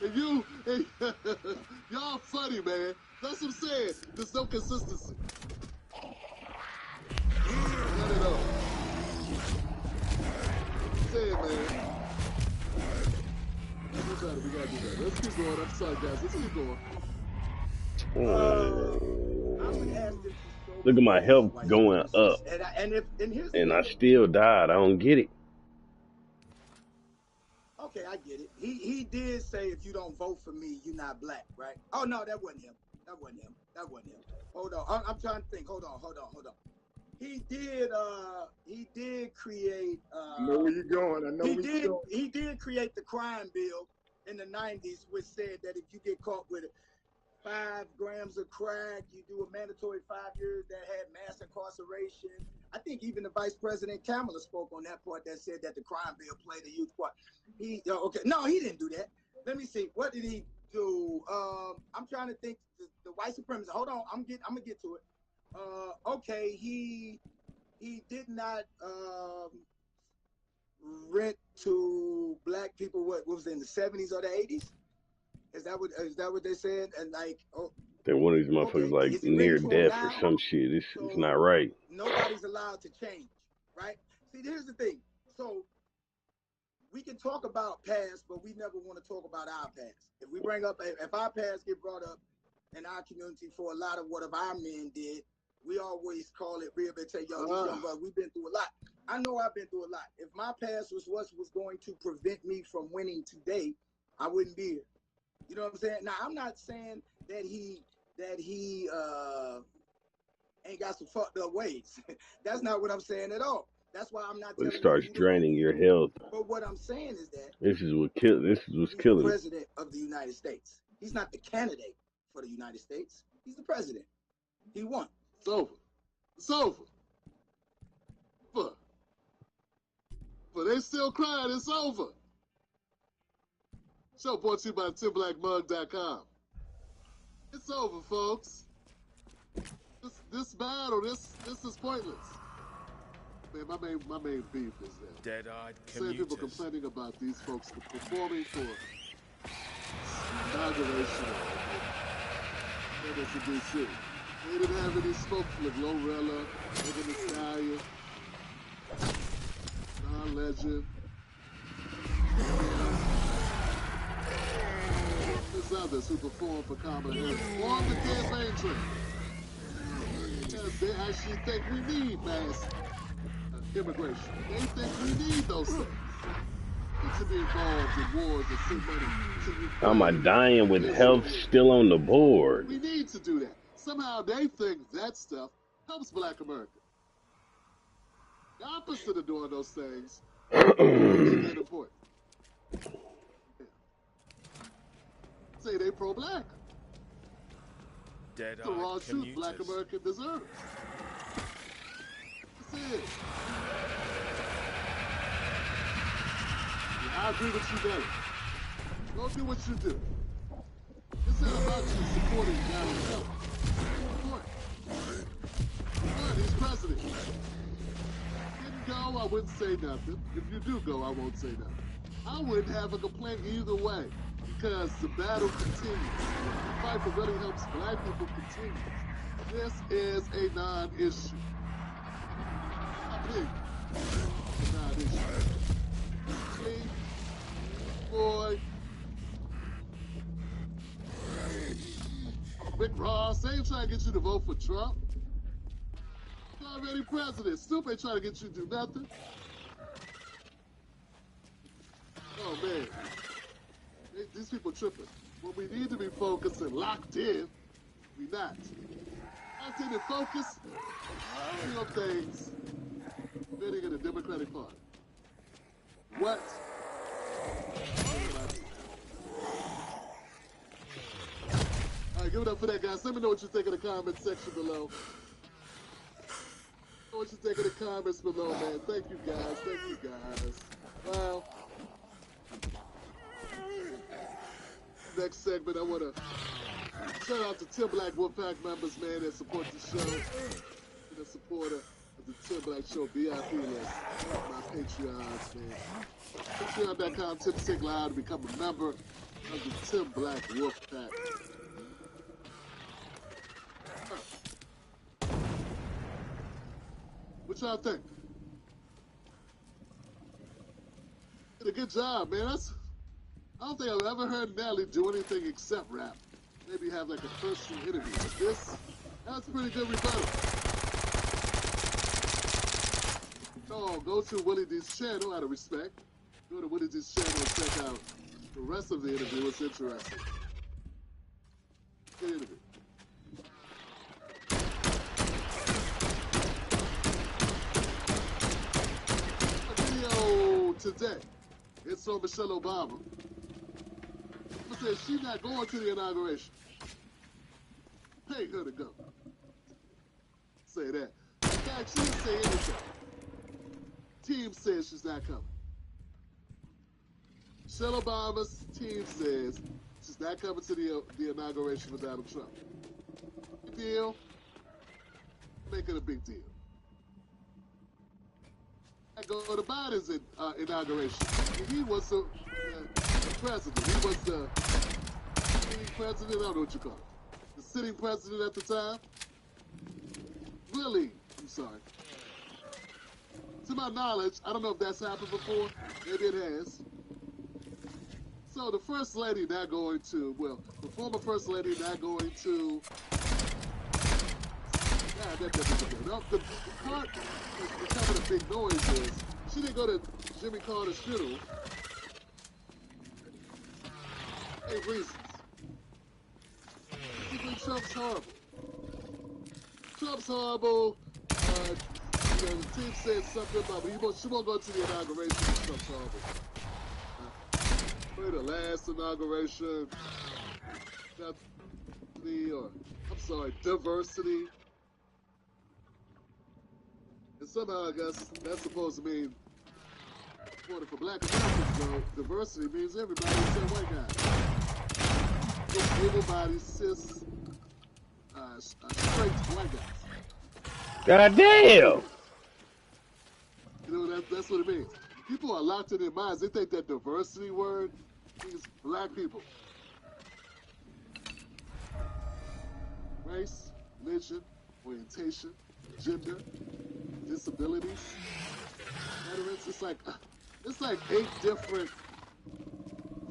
And y'all funny, man. That's what I'm saying. There's no consistency. None at all. Say it, man. We gotta do that. Let's keep going. I'm sorry, guys. Let's keep going. Look at my health going up. And I still died. I don't get it. Okay, I get it. He did say if you don't vote for me, you're not black, right? Oh no, that wasn't him. That wasn't him. Hold on. I'm trying to think. Hold on. He did create I know where you're going. He did create the crime bill in the 90s, which said that if you get caught with 5 grams of crack, you do a mandatory 5 years. That had mass incarceration. I think even the Vice President Kamala spoke on that part that said that the crime bill played a huge part. No, he didn't do that. Let me see. What did he do? I'm trying to think. The white supremacist. Hold on. I'm gonna get to it. Okay, he did not rent to black people. What was it, in the 70s or the 80s? Is that what they said? And like, That one of these motherfuckers like near death or some shit. It's not right. Nobody's allowed to change, right? See, here's the thing. So we can talk about past, but we never want to talk about our past. If we bring up, if our past get brought up in our community for a lot of what our men did, we always call it rehabilitation. We've been through a lot. I know I've been through a lot. If my past was what was going to prevent me from winning today, I wouldn't be here. You know what I'm saying? Now, I'm not saying that he ain't got some fucked up ways. That's not what I'm saying at all. That's why I'm not. But it starts draining your health. But what I'm saying is that this is what's killing the president of the United States. He's not the candidate for the United States. He's the president. He won. It's over. It's over. But they still crying. It's over. Show brought to you by TimBlackMug.com. It's over, folks. This battle, this is pointless. Man, my main beef is that dead-eyed same people complaining about these folks performing for inauguration of MSNBC. They didn't have any smoke for Glorilla, Megan Thee Stallion, Non-Legend. There's others who perform for Kamala Harris on the campaign trail. Because they actually think we need mass immigration. They think we need those things. To be involved in wars and send money to Ukraine. I'm a dying with health still on the board. We need to do that. Somehow they think that stuff helps Black America. The opposite of doing those things is important. Say they pro-Black. It's the raw truth Black America deserves. That's it. Yeah, I agree with you better. Go do what you do. It's not about you supporting Donald Trump. Good, he's president. Didn't go, I wouldn't say nothing. If you do go, I won't say nothing. I wouldn't have a complaint either way because the battle continues. The fight that really helps black people continues. This is a non-issue. Opinion. Non-issue. See? Boy. Rick Ross, they ain't trying to get you to vote for Trump. You're already president. Still ain't trying to get you to do nothing. Oh, man. These people tripping. When we need to be focused and locked in, we not. Locked in and focused, real things fitting in the Democratic Party. What? All right, give it up for that, guys. Let me know what you think in the comments section below. Let me know what you think in the comments below, man. Thank you, guys. Thank you, guys. Well, next segment, I want to shout out to TimBlack Wolfpack members, man, that support the show. And a supporter of the TimBlack Show VIP list. My Patreons, man. Patreon.com, TimSick Live to become a member of the TimBlack Wolfpack. What y'all think? Did a good job, man. I don't think I've ever heard Natalie do anything except rap. Maybe have like a personal interview. But that's a pretty good rebuttal. So go to Willie D's channel out of respect. Go to Willie D's channel and check out the rest of the interview. It's interesting. Good interview. Today, it's on Michelle Obama. Says she's not going to the inauguration. Pay her to go. Say that. In fact, she didn't say anything. Team says she's not coming. Michelle Obama's team says she's not coming to the inauguration with Donald Trump. Big deal. Make it a big deal. I go to Biden's inauguration. He was the president. He was the sitting president. I don't know what you call it. The sitting president at the time. Really, I'm sorry. To my knowledge, I don't know if that's happened before. Maybe it has. So the first lady not going to, well, the former first lady not going to. The part that's becoming a big noise is she didn't go to Jimmy Carter's funeral. 8 reasons. She thinks Trump's horrible. Trump's horrible. The team said something about, but she won't go to the inauguration if Trump's horrible. For the last inauguration, diversity. And somehow, I guess, that's supposed to mean, for black Americans, though, diversity means everybody except white guys. Just able-bodied, cis, straight white guys. God damn! You know, that's what it means. People are locked in their minds. They think that diversity word means black people. Race, religion, orientation, gender, disabilities, veterans. It's like 8 different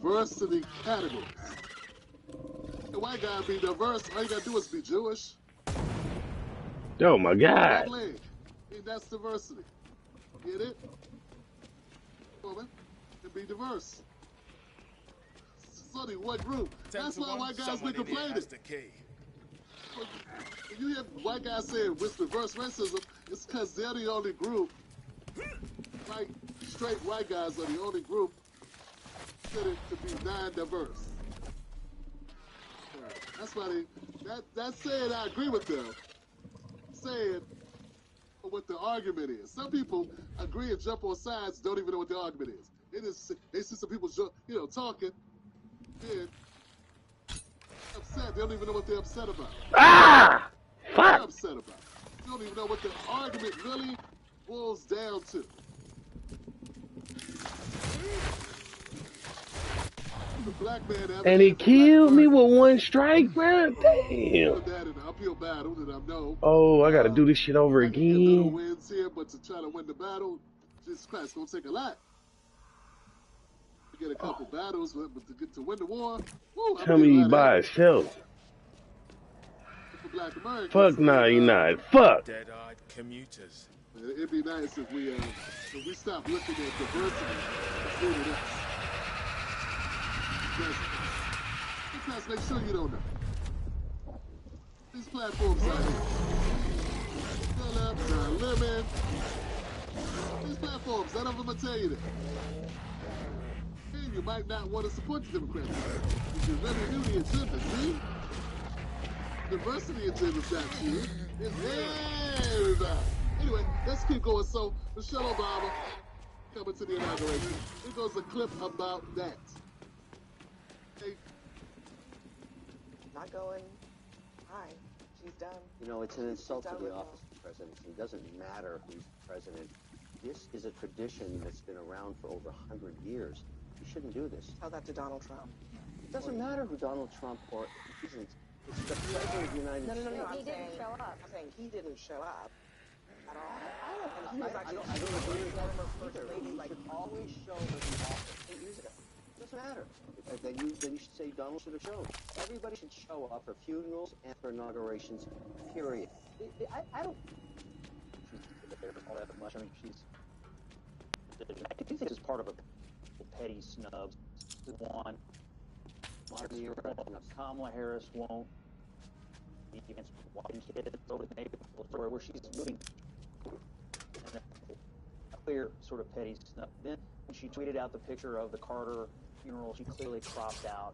diversity categories. The white guy be diverse. All you gotta do is be Jewish. Oh my God! That's diversity. Get it? Woman, and be diverse. It's only one group. That's why white guys be complaining. When you hear white guys saying with reverse racism, it's because they're the only group. Like straight white guys are the only group considered to be non-diverse. That's why that's saying I agree with them. Saying what the argument is. Some people agree and jump on sides, don't even know what the argument is. They see some people, talking, and upset. They don't even know what they're upset about. Ah! What Fuck! they're upset about. They don't even know what the argument really boils down to. The black man And he killed me with one strike, bro. Damn. That in an uphill battle that I know. Oh, I gotta do this shit over I can get little again. wins here, but to try to win the battle, Jesus Christ, it's gonna take a lot. To get a couple battles, but to win the war, woo, Tell me he by himself. For Black Americans. Fuck nah, he not. Fuck. Dead-eyed commuters. It'd be nice if we stop looking at diversity including us. Because make sure you don't know. These platforms out here. Phillips, Lemon. These platforms, none of them will tell you that. And you might not want to support the Democrats. If you really knew the agenda, see? Diversity agenda's not you. It's everybody. Anyway, let's keep going. So, Michelle Obama coming to the inauguration. Here goes a clip about that. Hey. Not going. Hi. She's done. You know, it's an insult to the office of the presidency. It doesn't matter who's president. This is a tradition that's been around for over 100 years. You shouldn't do this. Tell that to Donald Trump. It doesn't matter who Donald Trump or isn't. It's the president of the United States. No. He didn't show up. I'm saying he didn't show up at all. And he was actually former first lady, like always showed in the office 8 years ago. It doesn't matter. Then you should say Donald should have shown. Everybody should show up for funerals and for inaugurations, period. I don't... all that much. I mean, I do think it's part of a petty snub. One, Kamala Harris won't be against white kids over the neighborhood where she's moving. And a clear sort of petty snub. Then when she tweeted out the picture of the Carter funeral, she clearly cropped out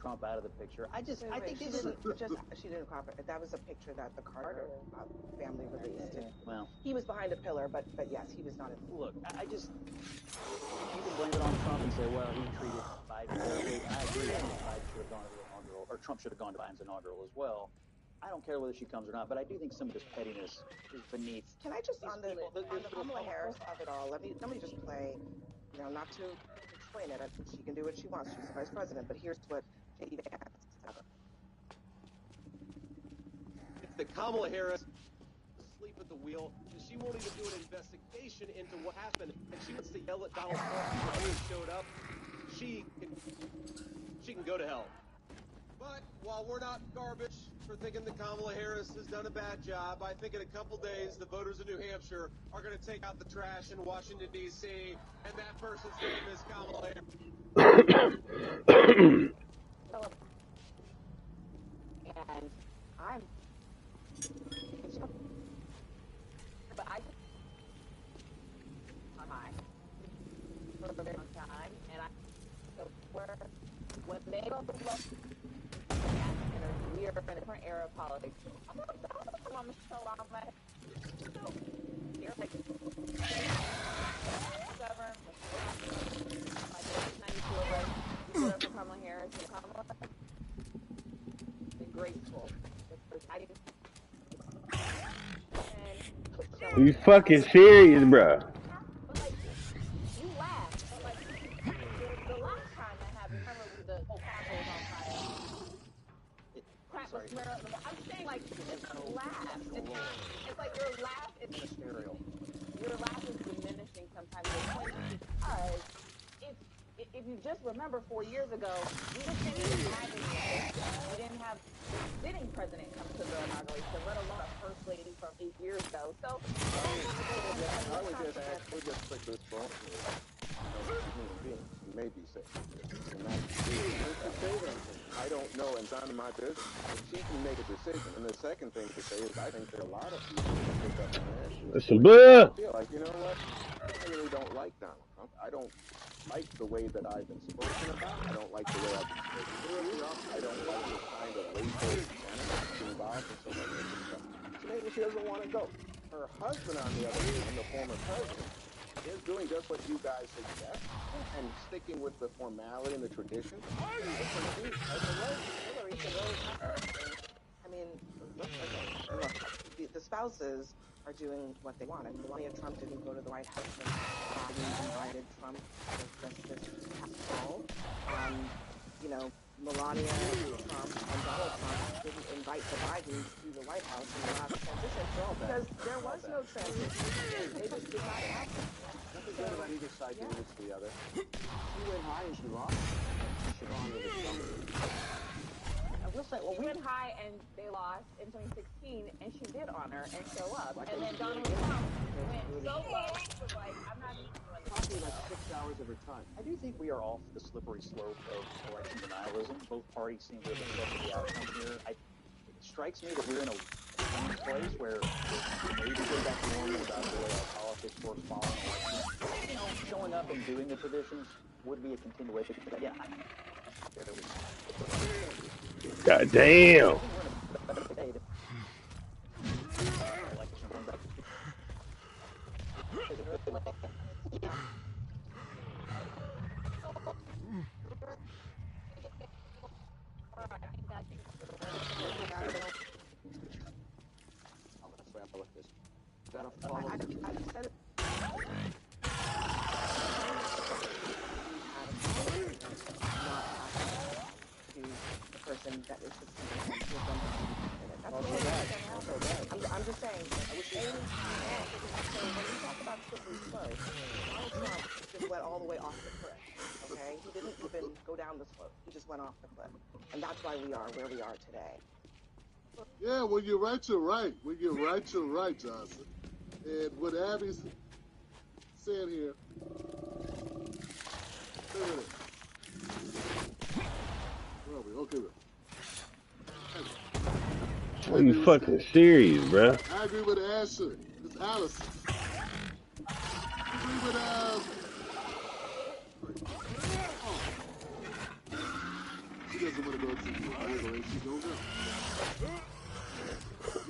Trump out of the picture. I think she didn't crop it. That was a picture that the Carter family released. Well, he was behind a pillar, but yes, he was not in. Look, I just, you can blame it on Trump and say, well, he treated Biden. I agree. I think Biden should have gone to the inaugural, or Trump should have gone to Biden's inaugural as well. I don't care whether she comes or not, but I do think some of this pettiness is beneath. Can I just on the Kamala Harris of it all? Let me just play. Not to explain it. She can do what she wants. She's the vice president. But here's what J.D. Vance said. It's the Kamala Harris asleep at the wheel. She won't even do an investigation into what happened, and she wants to yell at Donald Trump when he showed up. She can go to hell. But while we're not garbage for thinking that Kamala Harris has done a bad job, I think in a couple days the voters of New Hampshire are going to take out the trash in Washington, D.C., and that person's name is Kamala Harris. And I'm... But I... For a very long time, and when they go we are in a different era of politics. I'm going to show off my here, like, govern, my 92 arrest, you for Kamala Harris, and Kamala, and graceful. You fucking serious, bro? But like, you laugh. But like, the last time that happened, remember the whole Capitol was on fire. Crap was smeared up. I'm saying like, just laugh. It's like your laugh is material. Your laugh is diminishing sometimes. Because if you just remember 4 years ago, we just didn't even have anything. We didn't have the sitting president come to the inauguration, let alone a first lady from 8 years ago. So, I would just ask, we just put this phone. Maybe say, I don't know, and it's none of my business. She can make a decision. And the second thing to say is, I think there are a lot of people who pick up on that. That's some bull. I feel like, you know what? I really don't like Donald Trump. I don't like the way that I've been spoken about. I don't like the way I've been spoken about. I don't like the kind of label and involved in so much of this stuff. So maybe she doesn't want to go. Her husband, on the other hand, the former president, is doing just what you guys suggest and sticking with the formality and the tradition. I mean, look, the spouses are doing what they want. I mean, Melania Trump didn't go to the White House when Biden invited Trump just this past fall. You know, Melania Trump and Donald Trump didn't invite the Bidens to the White House in the last transition because there was no transition. They just did not happen. Nothing good about either side doing this to the other. She went high and she lost. She should honor the show. I will say, well, we went high and they lost in 2016, and she did honor and show up. And then Donald Trump went so low, he was like, I'm not even doing this. Talking like 6 hours of her time. I do think we are off the slippery slope of election denialism. Both parties seem to have accepted the outcome here. It strikes me that we're in a place where maybe get back to normal about the way our politics work following elections. You know, showing up and doing the traditions would be a continuation. But yeah, God damn. Person that is I'm just saying. So when we talk about slippery slope, Donald Trump just went all the way off the cliff. Okay, he didn't even go down the slope. He just went off the cliff, and that's why we are where we are today. Yeah, when you're right, you're right. When you're right, you're right, Johnson. And what Abby's saying here. Wait a minute. Where are we? Okay. Are you fucking serious, bro? I agree with Asher. It's Allison. I agree with She doesn't want to go to the Bible, she don't go.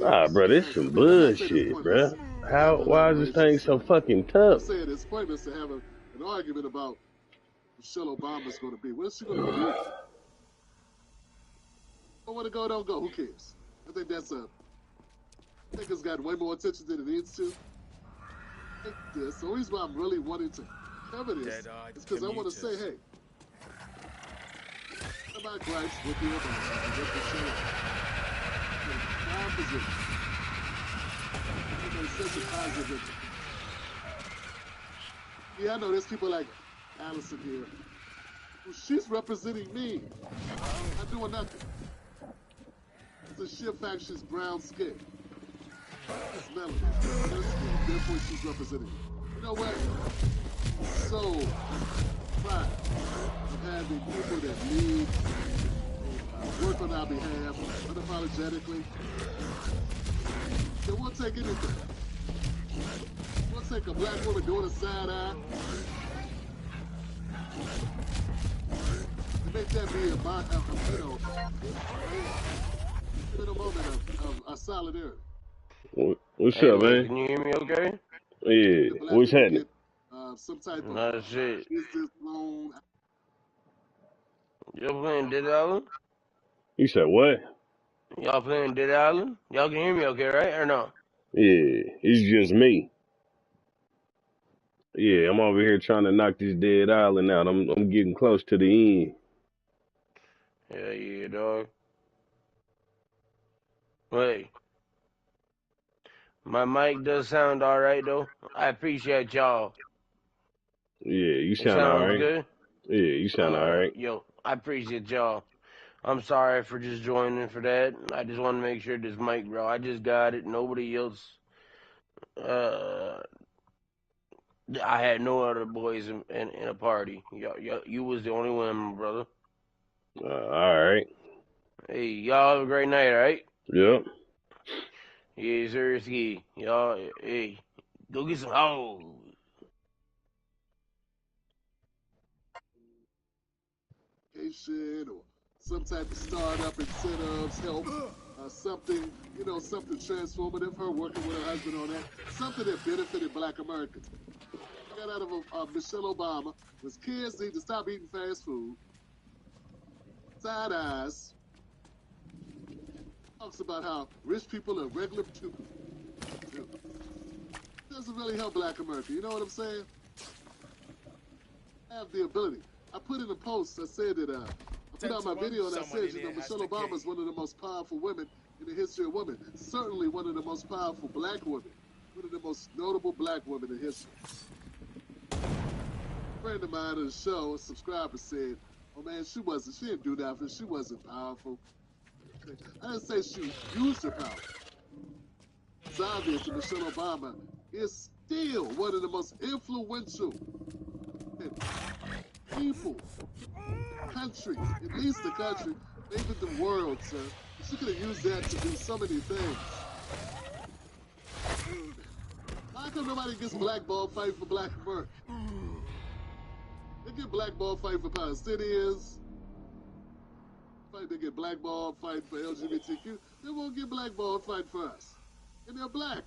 Ah, bro, this some bullshit, bro. Why is this thing so fucking tough? I'm saying it's pointless to have an argument about Michelle Obama's going to be. What is she going to do? Don't want to go, don't go. Who cares? I think it's got way more attention than it needs to. The reason why I'm really wanting to cover this is because I want to say, hey, my gripes with the Obama and with the show. Prime position. Everybody says a positive. Yeah, I know there's people like Allison here. Well, she's representing me. I'm doing nothing. It's a sheer fact she's brown skinned. It's melanin. Therefore, she's representing me. You know what? So proud of having people that lead, work on our behalf, unapologetically. They won't take anything. We'll take a black woman doing a side eye. To make that be a moment of solidarity. What's hey, up, man? Can you hear me okay? Yeah. What's happening? Some type of shit. business loan. Y'all playing Dead Island? You said what? Y'all playing Dead Island? Y'all can hear me okay, right? Or no? Yeah, it's just me. Yeah, I'm over here trying to knock this dead island out. I'm getting close to the end. Yeah, dog. Hey, my mic does sound all right though. I appreciate y'all. Yeah, you It sound all sounds right. good. Yeah, you sound all right. Yo, I appreciate y'all. I'm sorry for just joining for that. I just want to make sure this mic, bro. I just got it. Nobody else. I had no other boys in a party. You was the only one, my brother. All right. Hey, y'all have a great night, all right? Yep. Yeah, seriously. Y'all, hey, go get some hoes. Or some type of startup incentives, help, something, something transformative, her working with her husband on that, something that benefited black Americans. I got out of Michelle Obama was kids need to stop eating fast food, side eyes, talks about how rich people are regular too. Doesn't really help black America, you know what I'm saying? I have the ability. I put in a post, I said that, I put out my video and I said, Michelle Obama is one of the most powerful women in the history of women. Certainly one of the most powerful black women. One of the most notable black women in history. A friend of mine on the show, a subscriber, said, oh man, she didn't do nothing. She wasn't powerful. I didn't say she used her power. It's obvious that Michelle Obama is still one of the most influential people, countries, at least the country, maybe the world, sir. She could have used that to do so many things. How come nobody gets blackballed fighting for black America? They get blackballed fighting for Palestinians. They get blackballed fighting for LGBTQ. They won't get blackballed fighting for us. And they're black.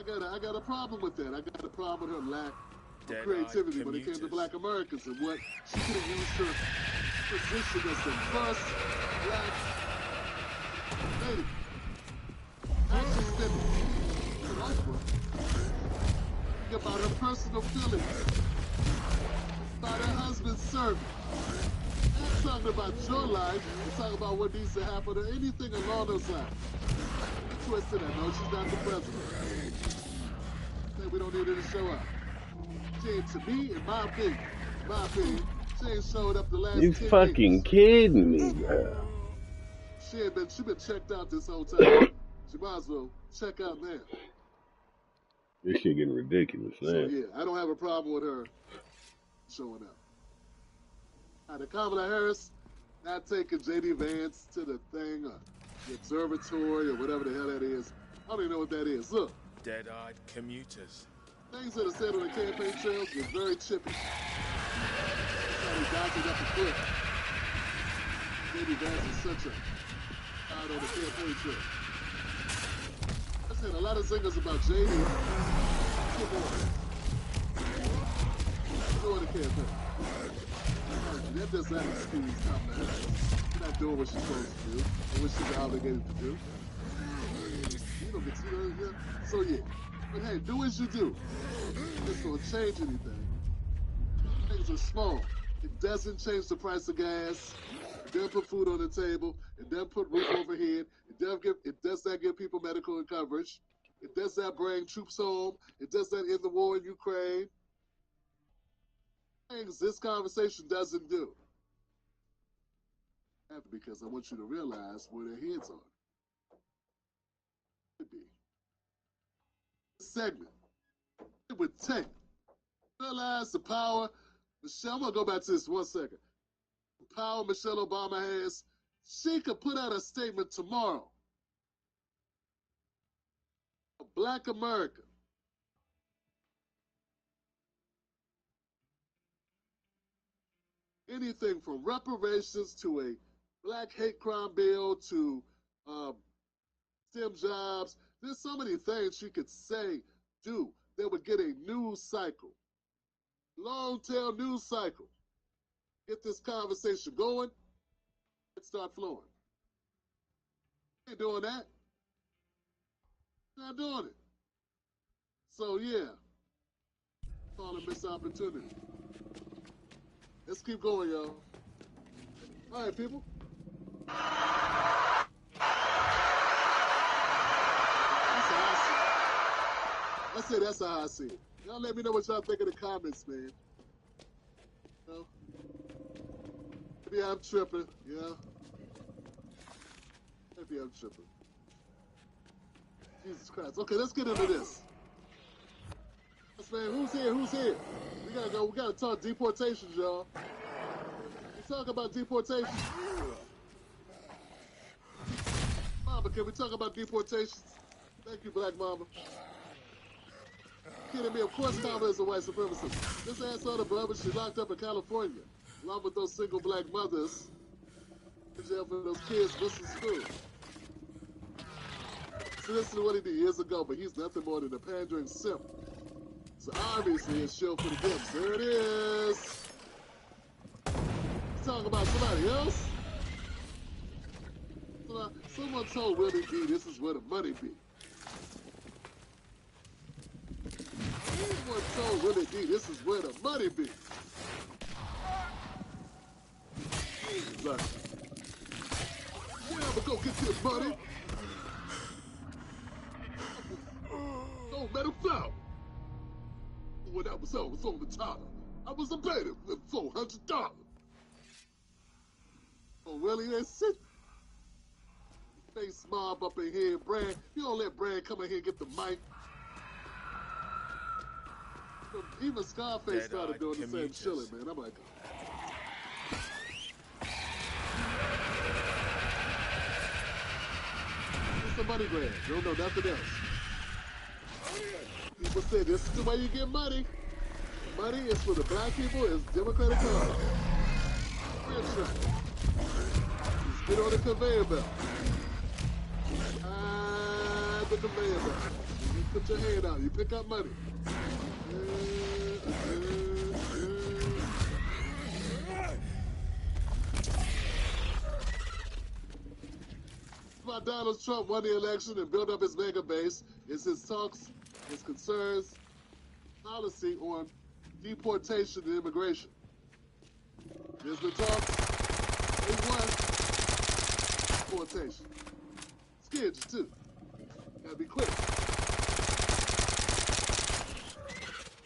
I got a problem with that. I got a problem with her lack of creativity when it came to black Americans and what she could have used her position as the first black lady. Actually spending about her personal feelings, about her husband's servant. I'm talking about your life. I'm talking about what needs to happen or anything along those lines. Twisted that. No, she's not the president. We don't need her to show up. She ain't, to me, in my opinion, she ain't showed up the last 10 You years. fucking kidding me, bro. She been checked out this whole time. She might as well check out now. This shit getting ridiculous, man. So yeah, I don't have a problem with her showing up. Now, the Kamala Harris not taking J.D. Vance to the thing, or the observatory, or whatever the hell that is. I don't even know what that is. Look. Dead-eyed commuters. Things that are said on the campaign trails get very chippy. He doctored up a foot. J.D. Vance is such a out on the campaign trail. I said a lot of zingers about J.D. Doing the campaign. That does not excuse Kamala Harris. She's not doing what she's supposed to do, or what she's obligated to do. You don't get to do. So yeah. But hey, do as you do. It's going to change anything. Things are small. It doesn't change the price of gas. It doesn't put food on the table. It doesn't put roof over head. It does not give people medical coverage. It does not bring troops home. It does not end the war in Ukraine. Things this conversation doesn't do. Because I want you to realize where their heads are. Could be. This segment. It would take. Realize the power. Michelle, I'm going to go back to this 1 second. The power Michelle Obama has. She could put out a statement tomorrow. A black America. Anything from reparations to a black hate crime bill to STEM jobs. There's so many things she could say, do, that would get a news cycle. Long tail news cycle. Get this conversation going. It start flowing. Ain't doing that. Not doing it. So yeah. Call a missed opportunity. Let's keep going, y'all. All right, people. I say that's how I see it. Y'all let me know what y'all think in the comments, man. You know? Maybe I'm tripping, you know? Maybe I'm tripping. Jesus Christ. Okay, let's get into this. Yes, man, who's here? Who's here? We gotta go. We gotta talk deportations, y'all. We talk about deportations. Mama, can we talk about deportations? Thank you, Black Mama. Kidding me? Of course, Mama is a white supremacist. This ass on the brother, she locked up in California, along with those single black mothers in jail for those kids missing school. So listen to what he did years ago, but he's nothing more than a pandering simp. So obviously it's show for the games. There it is. He's talking about somebody else. Someone told Willie D this is where the money be. Someone told Willie D this is where the money be. Exactly. Yeah, but go get your money. Oh, metal flower. When I was on the top, I was a paid with $400. Oh, Willie, that's it. Face mob up in here, Brad. You don't let Brad come in here and get the mic. Even Scarface started doing the same chilling, man. I'm like, it's a money grab. You don't know nothing else. People say this is the way you get money. Money is for the black people. It's Democratic Party. Just get on the conveyor belt. The conveyor belt. You put your hand out. You pick up money. Why Donald Trump won the election and built up his mega base is his talks, his concerns, policy on deportation and immigration. There's the talks. They won deportation. Scared you too. Gotta be quick.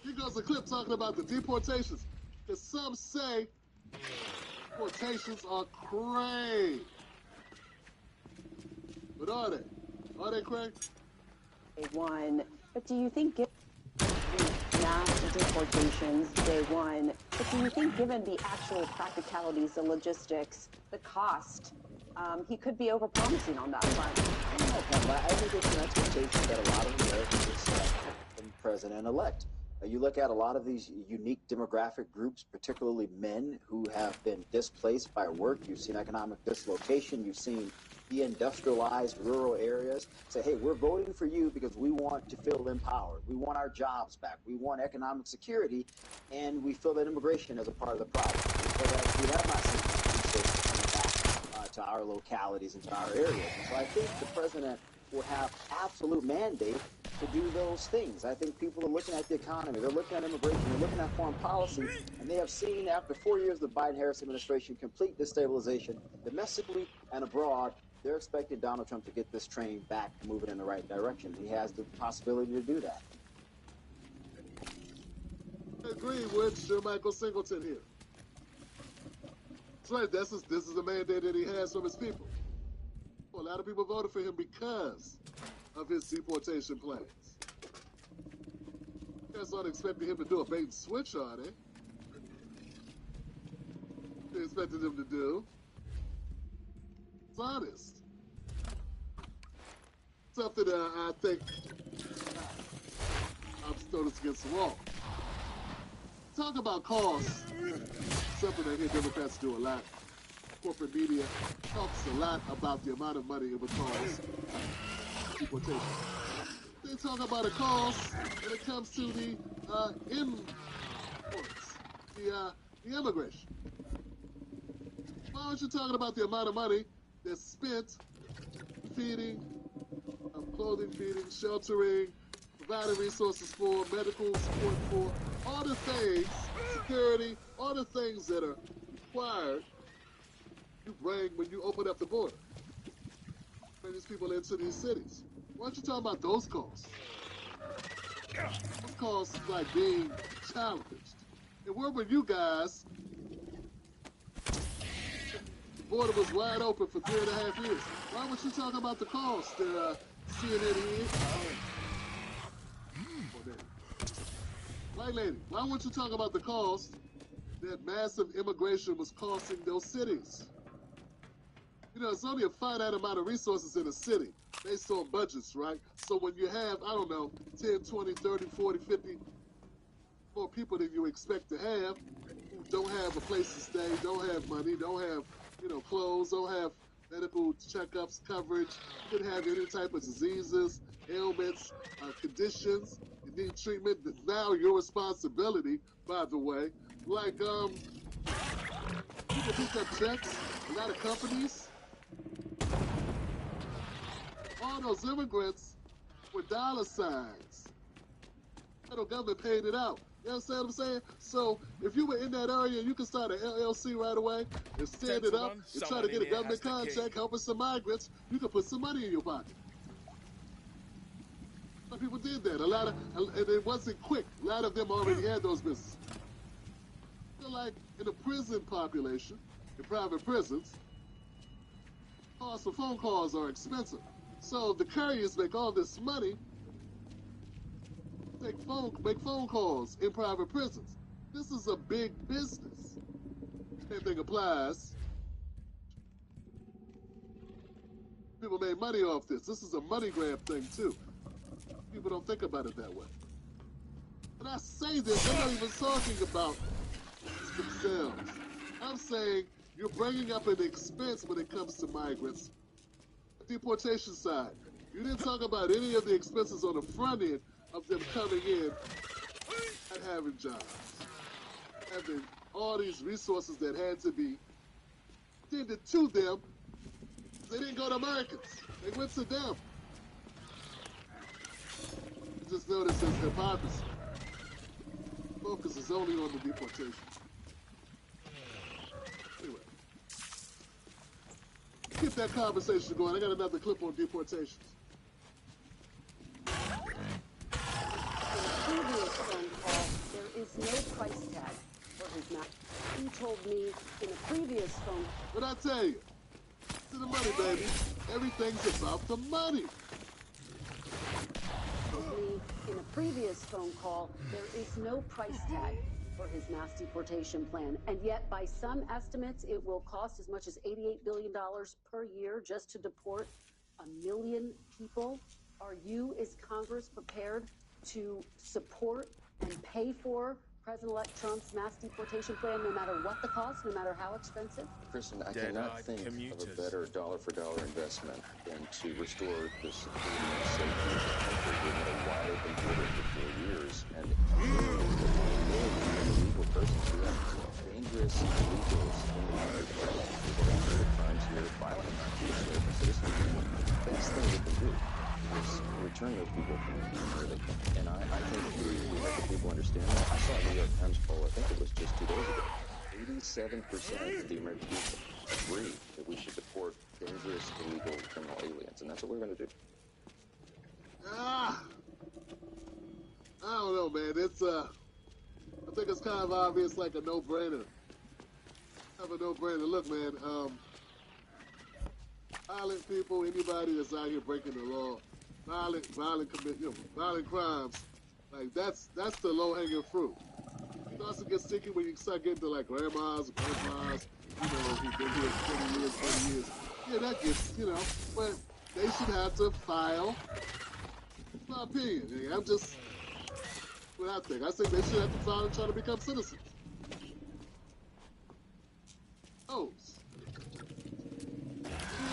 Here goes a clip talking about the deportations. Because some say deportations are cray. But are they? Are they cray? They won. But do you think mass deportations, they won. But do you think given the actual practicalities, the logistics, the cost, he could be overpromising on that front? I don't know, Pamela. I think it's an expectation that a lot of Americans expect from the president-elect. You look at a lot of these unique demographic groups, particularly men who have been displaced by work. You've seen economic dislocation. You've seen deindustrialized rural areas say, hey, we're voting for you because we want to feel empowered. We want our jobs back. We want economic security. And we feel that immigration is a part of the problem. We feel that we have not seen resources coming back to our localities and to our areas. And so I think the president will have absolute mandate to do those things. I think people are looking at the economy, they're looking at immigration, they're looking at foreign policy, and they have seen after 4 years of the Biden-Harris administration complete destabilization domestically and abroad. They're expecting Donald Trump to get this train back moving in the right direction. He has the possibility to do that. I agree with Sir Michael Singleton here. That's right. This is a mandate that he has from his people. Well, a lot of people voted for him because of his deportation plans. You guys aren't expecting him to do a bait and switch, are they? They expected him to do. It's honest. Something that I think I'm throwing this against the wall. Talk about costs. Something that here Democrats do a lot. Corporate media talks a lot about the amount of money it would cost deportation. They talk about a cost when it comes to the imports, the immigration. Why aren't you talking about the amount of money that's spent feeding, clothing, feeding, sheltering, providing resources for, medical support for, all the things, security, all the things that are required you bring when you open up the border. Bring these people into these cities. Why aren't you talking about those costs? calls like being challenged. And where were you guys? The border was wide open for 3.5 years. Why would you talk about the cost? They're CNN here. White lady, why wouldn't you talk about the cost that massive immigration was costing those cities? You know, it's only a finite amount of resources in a city based on budgets, right? So when you have, I don't know, 10, 20, 30, 40, 50 more people than you expect to have who don't have a place to stay, don't have money, don't have, you know, clothes, don't have medical checkups, coverage, could have any type of diseases, ailments, conditions, you need treatment. Now your responsibility, by the way, like people pick up checks, a lot of companies, all those immigrants were dollar signs. The federal government paid it out. You understand what I'm saying? So if you were in that area, you can start an LLC right away and stand it up and try to get a government contract helping some migrants. You can put some money in your pocket. A lot of people did that. And it wasn't quick. A lot of them already had those businesses. So like in the prison population, in private prisons, costs for phone calls are expensive. So the couriers make all this money, make phone calls in private prisons. This is a big business. Same thing applies. People made money off this. This is a money grab thing too. People don't think about it that way. When I say this, I'm not even talking about themselves. I'm saying you're bringing up an expense when it comes to migrants. Deportation side. You didn't talk about any of the expenses on the front end of them coming in and having jobs, having all these resources that had to be tended to them. They didn't go to Americans. They went to them. Just notice this hypocrisy. Focus is only on the deportation. Anyway, keep that conversation going. I got another clip on deportations. In a previous phone call, there is no price tag for his mouth. He told me in a previous phone. What I tell you? To the money, baby. Everything's about the money. In a previous phone call, there is no price tag for his mass deportation plan. And yet, by some estimates, it will cost as much as $88 billion per year just to deport 1 million people. Are you, as Congress, prepared to support and pay for President-elect Trump's mass deportation plan, no matter what the cost, no matter how expensive? Kristen, I cannot think of a better dollar-for-dollar investment than to restore the security and safety of the country. We've had a wide open border for 4 years, and millions of illegal persons who have dangerous illegals in the country, committing crimes here, violent crimes here, American citizens. The best thing we can do is return those people where they came. And I think we have the people understand that. I saw a New York Times poll, I think it was just 2 days ago. 87% of the American people agree that we should deport dangerous, illegal, criminal aliens, and that's what we're going to do. I don't know, man. It's I think it's kind of obvious, like a no-brainer. Have a no-brainer. Look, man. Violent people, anybody that's out here breaking the law, violent crimes, like that's the low-hanging fruit. It also gets sticky when you start getting to like grandmas, you know, who've been here 20 years, 30 years. Yeah, that gets, you know, but they should have to file. That's my opinion. I'm just what I think. I think they should have to file and try to become citizens.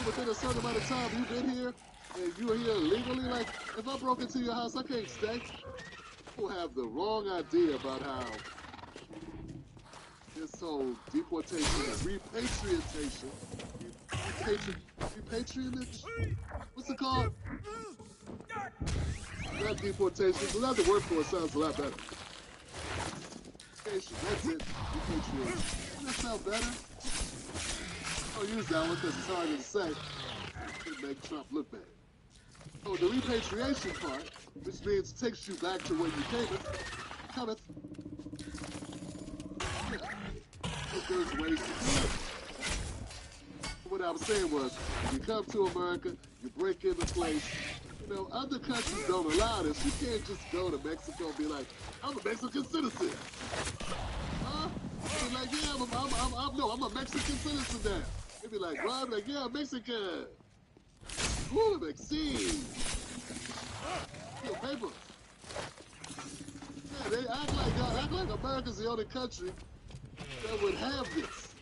Within a certain amount of time you've been here and you are here illegally, like if I broke into your house, I can't stay. People have the wrong idea about how this whole deportation and repatriation, what's it called? Not deportation, but not the word for it sounds a lot better. That's it, repatriation. Doesn't that sound better? I'll use that one because it's harder to say. It make Trump look bad. So the repatriation part, which means it takes you back to where you cometh. Yeah. But there's ways to do it. What I was saying was, you come to America, you break into place. You know, other countries don't allow this. You can't just go to Mexico and be like, I'm a Mexican citizen. Huh? They'd be like, yeah, I'm a Mexican citizen now. They'd be like, well, I'm like, yeah, I'm Mexican. Ooh, Mexican. Your papers. Yeah, they act like America's the only country that would have this.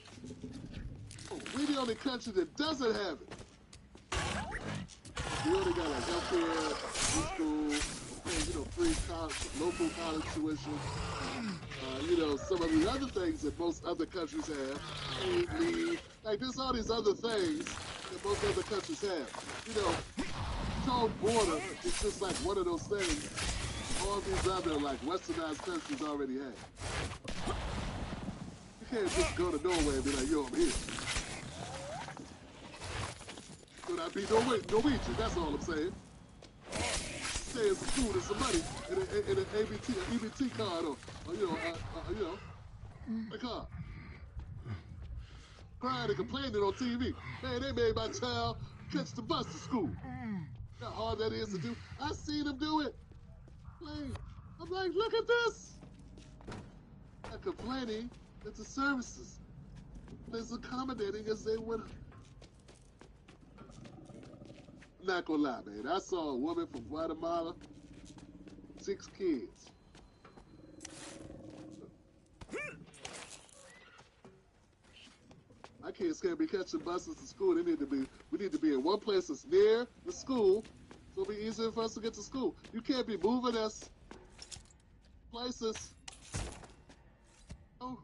Oh, we're the only country that doesn't have it. We only got like healthcare, free school, you know, free college, local college tuition. You know, some of the other things that most other countries have, paid leave. Like there's all these other things that most other countries have. You know, total border is just like one of those things all these other like westernized countries already have. You can't just go to Norway and be like, yo, I'm here. Could I be Norwegian? That's all I'm saying. Saying some food and some money and an EBT card or you know, a card. Crying and complaining on TV. Man, they made my child catch the bus to school. How hard that is to do. I seen them do it. I'm like, look at this. They're complaining that the services is accommodating as they would. I'm not gonna lie, man. I saw a woman from Guatemala, 6 kids. My kids can't be catching buses to school. We need to be in one place that's near the school, so it'll be easier for us to get to school. You can't be moving us places. Oh,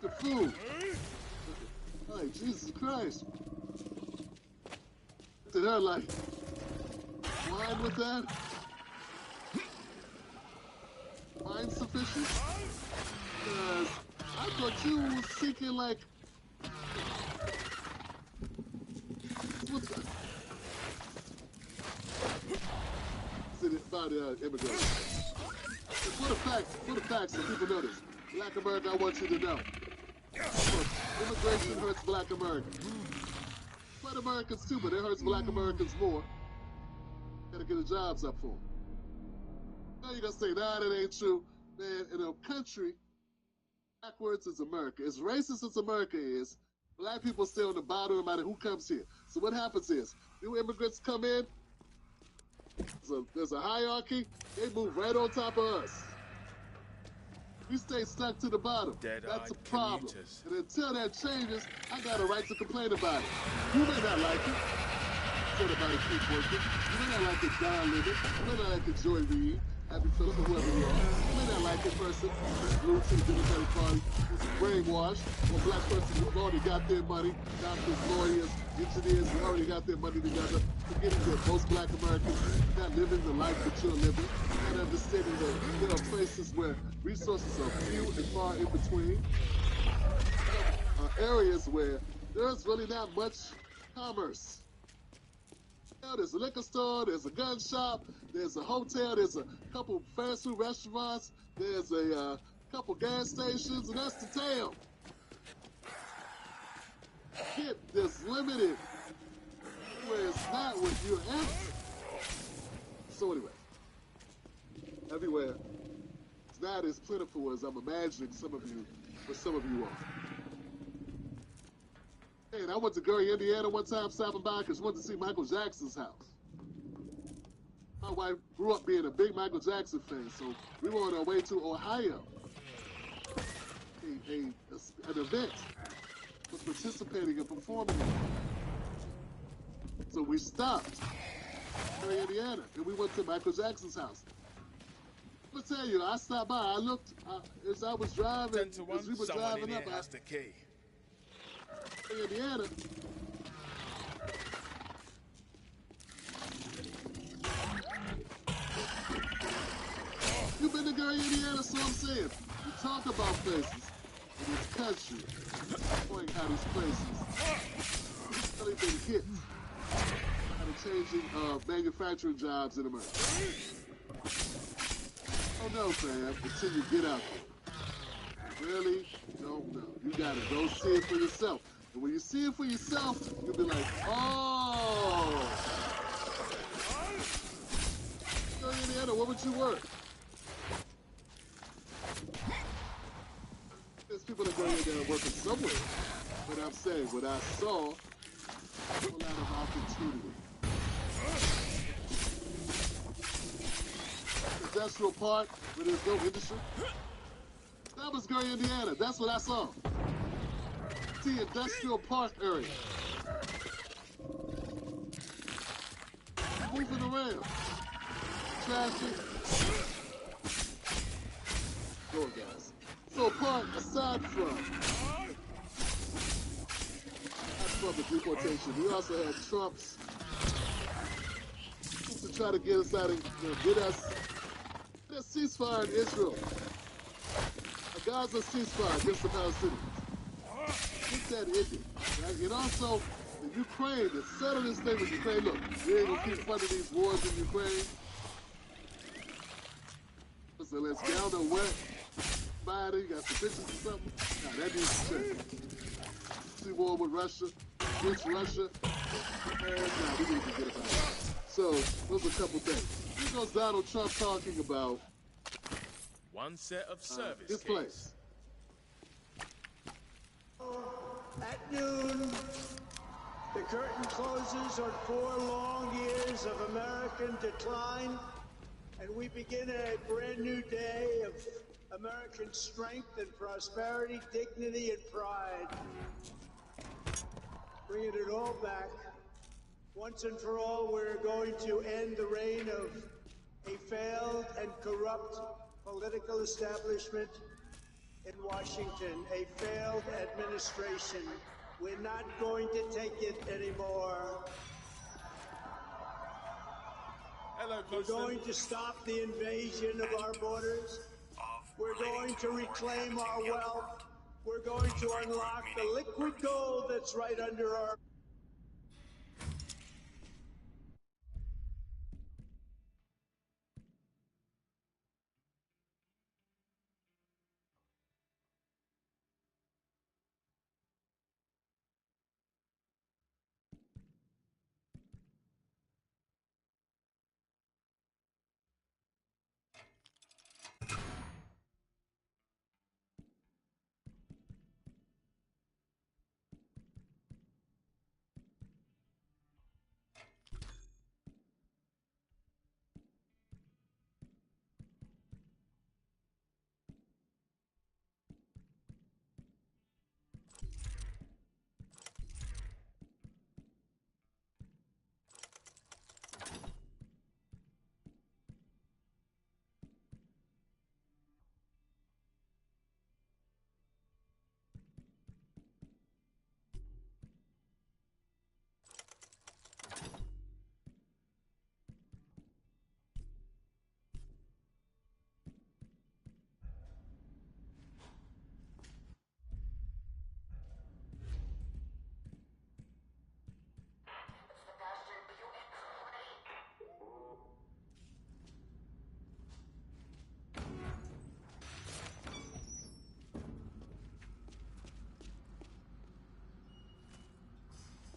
the food. Like Jesus Christ. Did her like wine with that? Wine sufficient? Because I thought you was seeking like what's that? About immigration. For the facts, so people know this. Black America, I want you to know. Immigration hurts Black Americans. White Americans too, but it hurts Black Americans more. Gotta get the jobs up for them. Now you're gonna say, nah, that ain't true. Man, in a country, backwards as America, as racist as America is, Black people stay on the bottom no matter who comes here. So what happens is, new immigrants come in, there's a hierarchy, they move right on top of us. We stay stuck to the bottom. That's a problem. And until that changes, I got a right to complain about it. You may not like it. Said about it, keep working. You may not like it, Don Lemon. You may not like it, Joy Reid, Abby Phillip, or whoever you are. You may not like it, person who's glued to the Democratic Party, who's brainwashed, or black person who's already got their money, doctors, lawyers, engineers who already got their money together, forgetting that most Black Americans are not living the life that you're living, not understanding that there are places where resources are few and far in between, areas where there's really not much commerce. There's a liquor store, there's a gun shop, there's a hotel, there's a couple fast food restaurants, there's a couple gas stations, and that's the town. There's limited where it's not what you have. So anyway, everywhere, it's not as plentiful as I'm imagining some of you are. And I went to Gary, Indiana one time, stopping by because I wanted to see Michael Jackson's house. My wife grew up being a big Michael Jackson fan, so we were on our way to Ohio. An event was participating and performing in. So we stopped in Gary, Indiana, and we went to Michael Jackson's house. I'm gonna tell you, I stopped by. I looked as I was driving, as we were driving up. Indiana. You've been to Gary, Indiana, so I'm saying, we talk about places in this country, showing how these places really been hit by the game-changing manufacturing jobs in America. Oh no, fam, until you get out there. Really? Don't know. You gotta go see it for yourself. And when you see it for yourself, you'll be like, oh. So, Indiana, what would you work? There's people that go in there working somewhere. But I'm saying, what I saw, a whole lot of opportunity. Industrial park where there's no industry. That was Gary, Indiana. That's what I saw. The industrial park area. Moving around. Traffic. Go, guys. So, park aside from the deportation, we also had Trump's to try to get us out of, get us a ceasefire in Israel. A Gaza ceasefire against the Palestinians. Get that ended, right? And also, the Ukraine, to settle this thing with Ukraine. Look, we ain't gonna keep funding these wars in Ukraine. So let's get on the wet. Biden, you got some pictures or something? Nah, that needs to change. See war with Russia, against Russia. And nah, we need to get about it. So, those are a couple things. Here goes Donald Trump talking about one set of service his place. At noon, the curtain closes on 4 long years of American decline, and we begin a brand new day of American strength and prosperity, dignity and pride. Bringing it all back. Once and for all, we're going to end the reign of a failed and corrupt political establishment in Washington, a failed administration. We're not going to take it anymore. Hello, we're going to stop the invasion of our borders. We're going to reclaim our wealth. We're going to unlock the liquid gold that's right under our...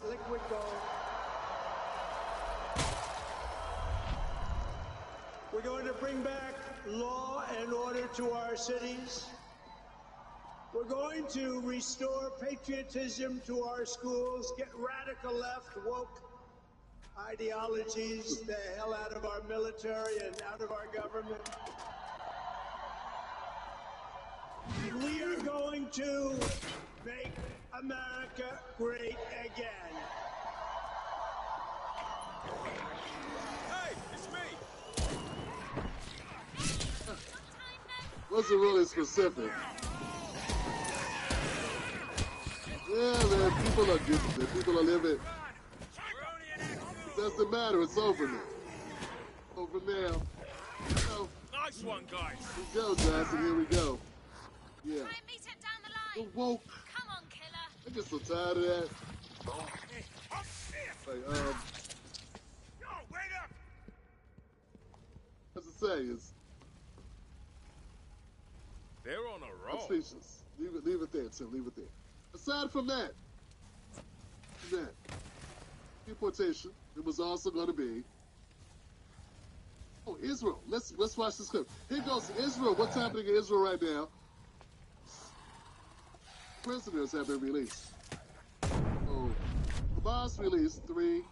liquid gold. We're going to bring back law and order to our cities. We're going to restore patriotism to our schools, get radical left, woke ideologies the hell out of our military and out of our government. And we are going to make America great again. Hey, it's me. Wasn't really specific. Yeah, man, people are getting it. People are living. It doesn't matter. It's over now. Over now. Nice one, guys. Here we go, Johnson. Here we go. Yeah. Try and meet it down the line. The woke. Come on, killer. I get so tired of that. Like, say is They're on a I'm roll. speechless. Leave it there, Tim. Leave it there. Aside from that, deportation. It was also going to be. Oh, Israel. Let's watch this clip. Here goes Israel. What's happening in Israel right now? Prisoners have been released. Oh, Hamas released 3.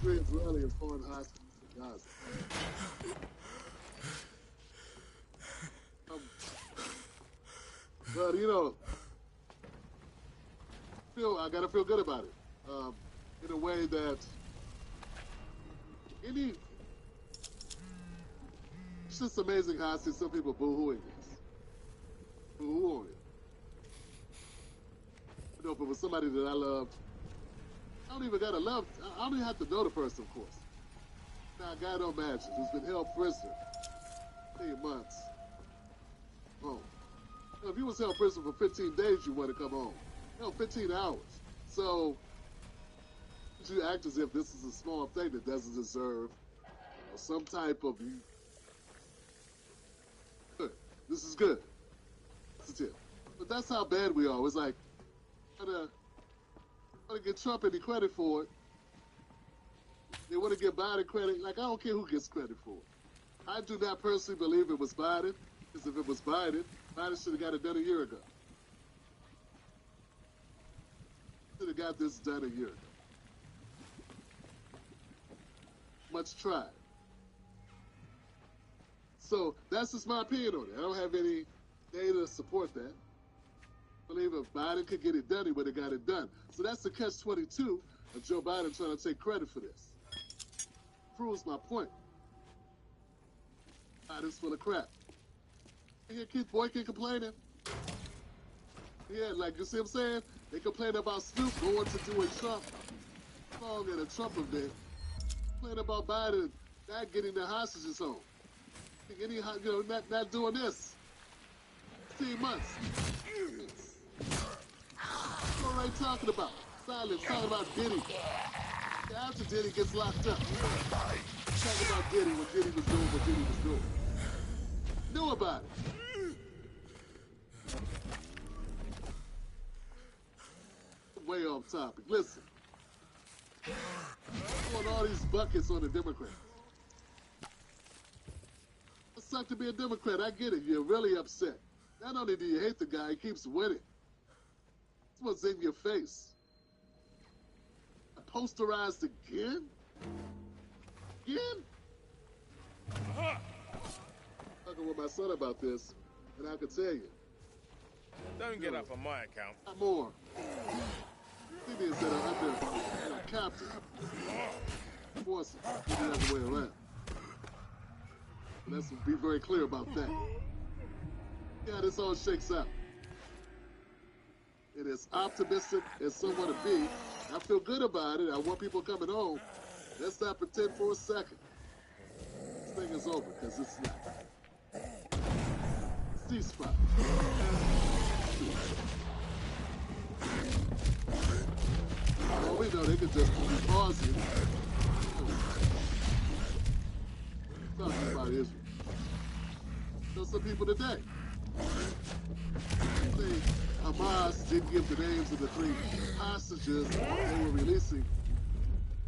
Israeli and foreign hostages in Gaza. But I gotta feel good about it. In a way that it's just amazing how I see some people boo-hooing this. Boo-hoo on it. If it was somebody that I loved, I don't even gotta love. I don't even have to know the person, of course. Now, a guy don't imagine who's been held prisoner 10 months. Home. If you was held prisoner for 15 days, you want to come home. 15 hours. So you act as if this is a small thing that doesn't deserve some type of. Good. This is good. That's a tip. But that's how bad we are. It's like, I want to get Trump any credit for it. They want to give Biden credit. Like, I don't care who gets credit for it. I do not personally believe it was Biden, because if it was Biden, Biden should have got it done a year ago. Should have got this done a year ago. Much tried. So that's just my opinion on it. I don't have any data to support that. I believe if Biden could get it done, he would have got it done. So that's the catch-22 of Joe Biden trying to take credit for this. Proves my point. Biden's full of crap. You hear Keith Boykin complaining? Yeah, like, you see what I'm saying? They complain about Snoop going to do a Trump song at a Trump event. Complain about Biden not getting the hostages home. Not doing this. 15 months. What are they talking about? Silence. Talking about Diddy. After Diddy gets locked up. Talking about Diddy, what Diddy was doing, what Diddy was doing. Knew about it. Way off topic. Listen. I want all these buckets on the Democrats. It sucks to be a Democrat. I get it. You're really upset. Not only do you hate the guy, he keeps winning. That's what's in your face. Posterized again? Again? Talking with my son about this, and I can tell you. Don't get up on my account. Not more. Indians that are under captive forces, the other way around. Let's be very clear about that. Yeah, this all shakes out. It is optimistic as someone to be. I feel good about it. I want people coming home. Let's not pretend for a second this thing is over, because it's not. Ceasefire. Well, we know they could just pause it. Talking about Israel. So some people today say Hamas didn't give the names of the 3 hostages they were releasing.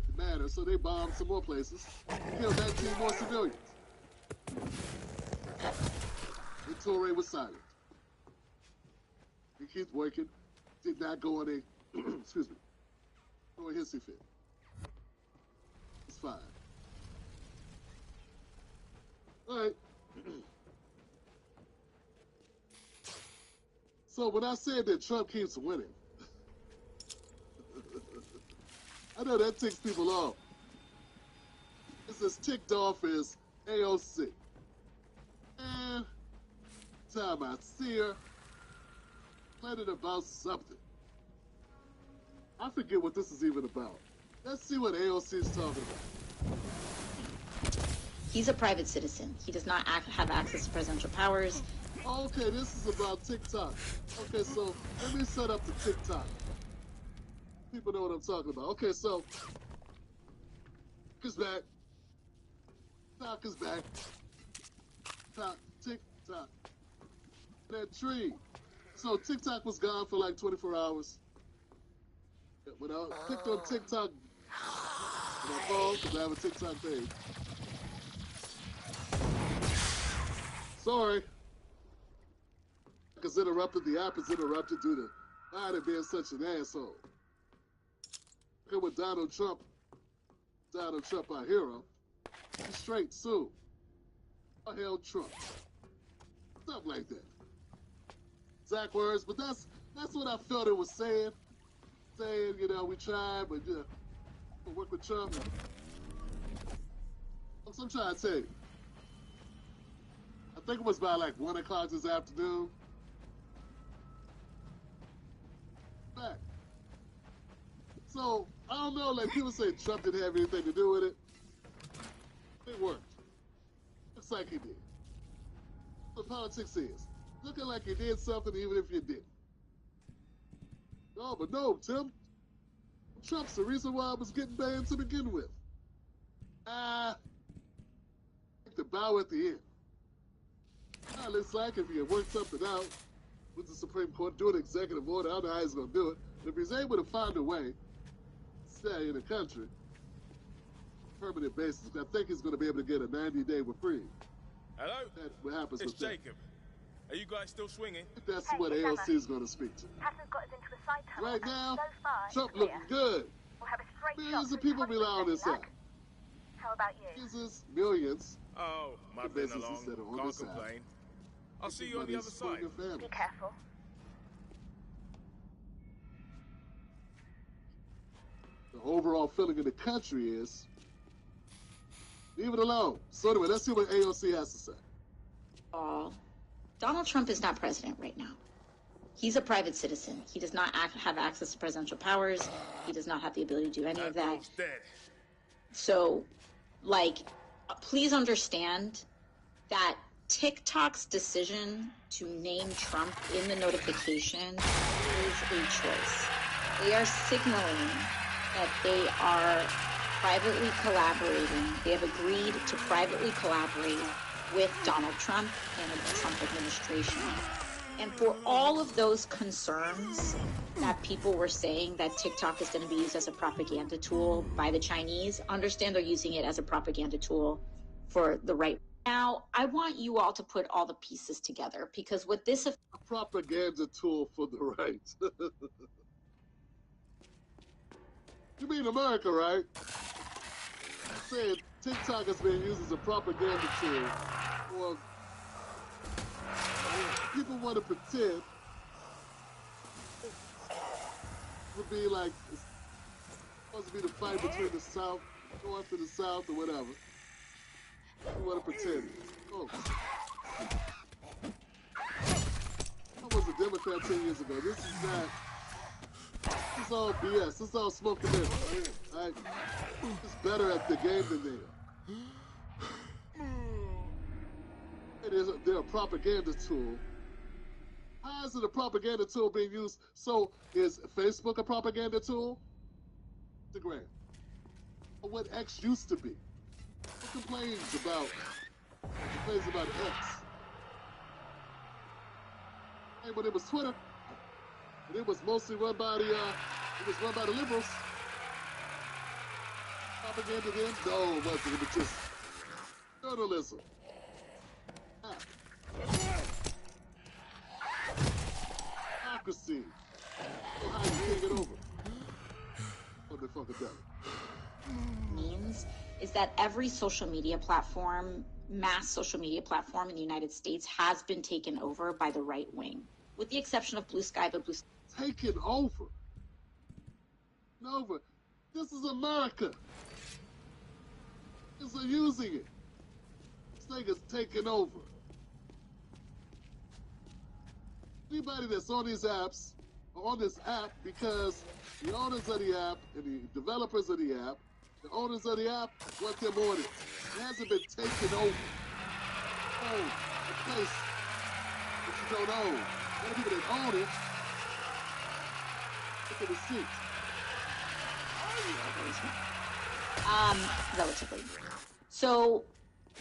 It matters, so they bombed some more places, killed 19 more civilians. And Torre was silent. And Keith Boykin did not go on a, excuse me, go on a hissy fit. fine. All right. So when I said that Trump keeps winning, I know that ticks people off. This is ticked off as AOC. And time I see her, planning about something. I forget what this is even about. Let's see what AOC is talking about. He's a private citizen. He does not have access to presidential powers. Okay, this is about TikTok. Okay, so let me set up the TikTok. People know what I'm talking about. Okay, so is back. TikTok is back. TikTok. That tree. So TikTok was gone for like 24 hours. When I clicked on TikTok on my phone, because I have a TikTok page. Sorry. Because interrupted, the app is interrupted due to Biden being such an asshole. Okay, with Donald Trump, our hero, he's straight sue. I held Trump. Something like that. Exact words, but that's what I felt it was saying. Saying, you know, we tried, but you know, we'll work with Trump. So I'm trying to tell you. I think it was by like 1 o'clock this afternoon. Back. So I don't know, like people say Trump didn't have anything to do with it. It worked. Looks like he did. What politics is. Looking like you did something even if you didn't. Oh, but no, Tim. Trump's the reason why I was getting banned to begin with. The bow at the end. Now, it looks like if he had worked something out with the Supreme Court, do an executive order, I don't know how he's going to do it. But if he's able to find a way to stay in the country, permanent basis, I think he's going to be able to get a 90-day reprieve. Hello? That's what happens It's with that. Jacob. Are you guys still swinging? That's what AOC is going to speak to. Hasn't got us into a side tunnel, Right now, so far, Trump looking good. We'll have a straight Millions shot of people rely on this app. How about you? Millions. Oh, muddling along. Can't complain. I'll see you on the other side. Be careful. The overall feeling in the country is, leave it alone. So anyway, let's see what AOC has to say. Donald Trump is not president right now. He's a private citizen. He does not have access to presidential powers. He does not have the ability to do any of that. So, like, please understand that TikTok's decision to name Trump in the notification is a choice. They are signaling that they are privately collaborating. They have agreed to privately collaborate with Donald Trump and the Trump administration. And for all of those concerns that people were saying that TikTok is going to be used as a propaganda tool by the Chinese, understand they're using it as a propaganda tool for the right. Now, I want you all to put all the pieces together, because what this is a propaganda tool for the right. You mean America, right? Saying TikTok is being used as a propaganda tool. Well, people want to pretend it would be like it's supposed to be the fight between the South, North and the South, or whatever. You want to pretend. Folks, I was a Democrat 10 years ago. This is not. This is all BS. This is all smoke and mirrors. Right? It's better at the game than they are. They're a propaganda tool. How is it a propaganda tool being used? So is Facebook a propaganda tool? Instagram. Or what X used to be? Who complains about X? Hey, but it was Twitter. And it was mostly run by the liberals. Propaganda then? No, it wasn't. It was just journalism. Democracy. So how you can't get over? What the fuck is that? Means is that every social media platform, mass social media platform in the United States has been taken over by the right wing, with the exception of Blue Sky, but Blue Sky. Taken over. Over. This is America. It's using it. This thing is taken over. Anybody that's on these apps, or on this app, because the owners of the app and the developers of the app, the owners of the app want them on it. It hasn't been taken over. Oh, a place that you don't own. There are people that own it. Look at the receipts. Relatively. So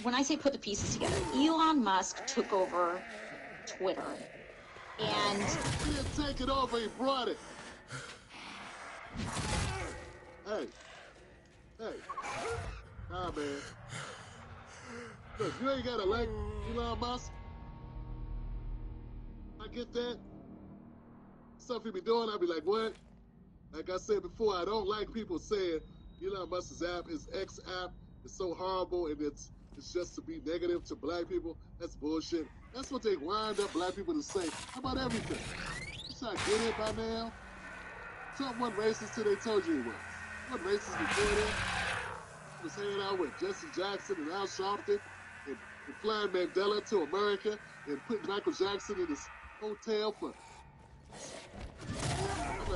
when I say put the pieces together, Elon Musk took over Twitter, and he didn't take it over, he brought it. Hey, nah, man. Look, you ain't gotta like Elon Musk. I get that. Stuff he be doing, I be like, what? Like I said before, I don't like people saying Elon Musk's app, his X app, is so horrible and it's just to be negative to black people. That's bullshit. That's what they wind up black people to say about everything. You should get it by now. Trump wasn't racist till they told you he was. He wasn't racist before that. He was hanging out with Jesse Jackson and Al Sharpton and flying Mandela to America and putting Michael Jackson in his hotel for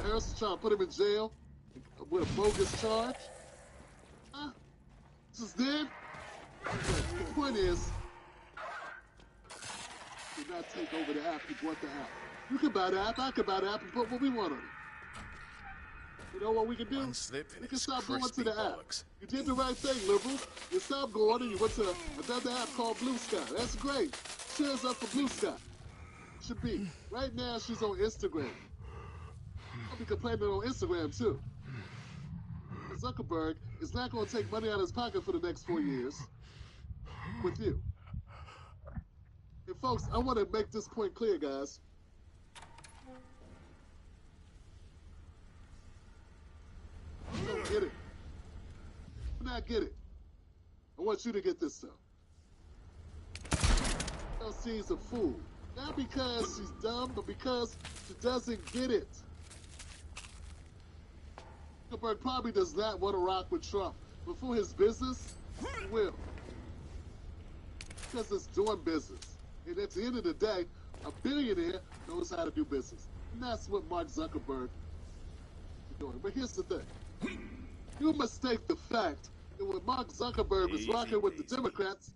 Harris was trying to put him in jail with a bogus charge. Huh? This is dead? The point is, do not take over the app. You bought the app. You can buy the app. I can buy the app and put what we want on it. You know what we can do? We can stop going to the app. You did the right thing, liberal. You stopped going and you went to another app called Blue Sky. That's great. Cheers up for Blue Sky. Should be. Right now, she's on Instagram. I'll be complaining on Instagram, too. Zuckerberg is not going to take money out of his pocket for the next 4 years with you. And folks, I want to make this point clear, guys. You don't get it. Do not get it. I want you to get this, though. She's a fool. Not because she's dumb, but because she doesn't get it. Zuckerberg probably does not want to rock with Trump, but for his business, he will. Because it's doing business. And at the end of the day, a billionaire knows how to do business. And that's what Mark Zuckerberg is doing. But here's the thing. You mistake the fact that when Mark Zuckerberg was rocking with the Democrats,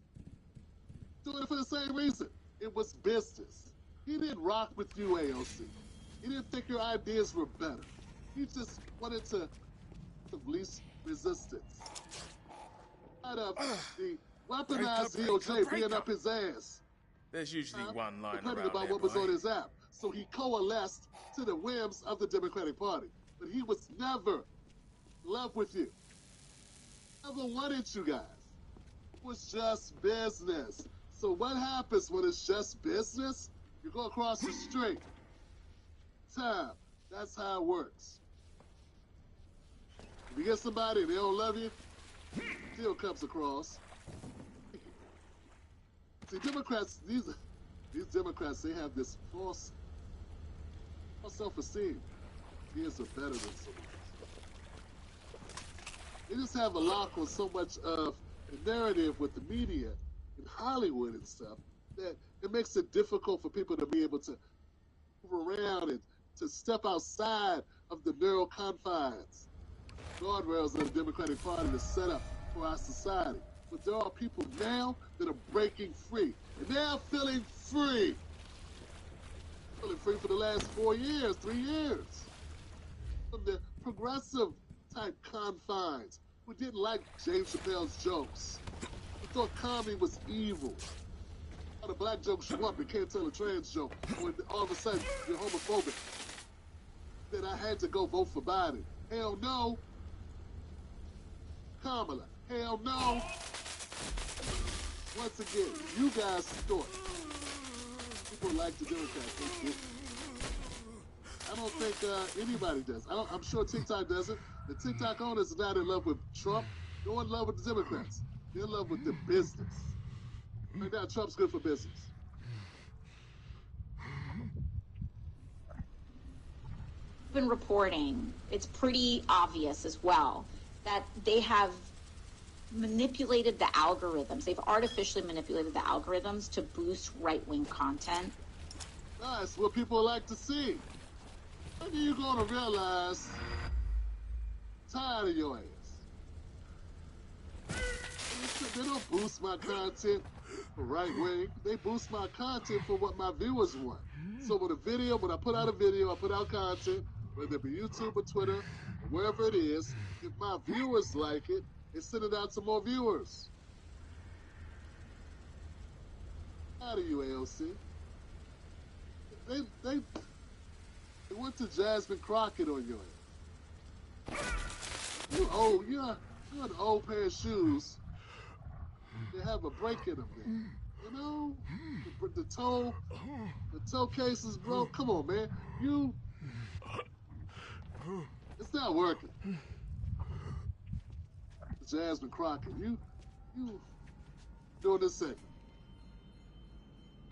doing it for the same reason. It was business. He didn't rock with you, AOC. He didn't think your ideas were better. He just wanted to least resistance. Out of the weaponized DOJ being up his ass. There's usually one line complaining about what was on his app. So he coalesced to the whims of the Democratic Party. But he was never in love with you. Never wanted you guys. It was just business. So what happens when it's just business? You go across the street. Time. That's how it works. If you get somebody and they don't love you, still comes across. See, Democrats, these Democrats, they have this false self-esteem. Theirs are better than someone else. They just have a lock on so much of the narrative with the media and Hollywood and stuff that it makes it difficult for people to be able to move around and to step outside of the narrow confines, guardrails of the Democratic Party is set up for our society. But there are people now that are breaking free. And they're feeling free. Feeling free for the last 4 years, 3 years. From the progressive type confines who didn't like James Chappelle's jokes. Who thought comedy was evil. All the black jokes you want, but can't tell a trans joke. When all of a sudden you're homophobic. Then I had to go vote for Biden. Hell no. Kamala. Hell no. Once again, you guys thought people like the Democrats. They didn't. I don't think anybody does. I'm sure TikTok doesn't. The TikTok owners are not in love with Trump. Go in love with the Democrats. They're in love with the business. Right now, Trump's good for business. Been reporting, it's pretty obvious as well that they have manipulated the algorithms. They've artificially manipulated the algorithms to boost right-wing content. That's what people like to see. When are you going to realize tired of your ass? They don't boost my content for right wing. They boost my content for what my viewers want. So when I put out a video, I put out content, whether it be YouTube or Twitter, or wherever it is, if my viewers like it, they send it out to more viewers. How do you, AOC? They went to Jasmine Crockett on your ass. You're an old pair of shoes. They have a break in them there. You know? The toe case is broke. Come on, man. It's not working. Jasmine Crockett, you doing this thing.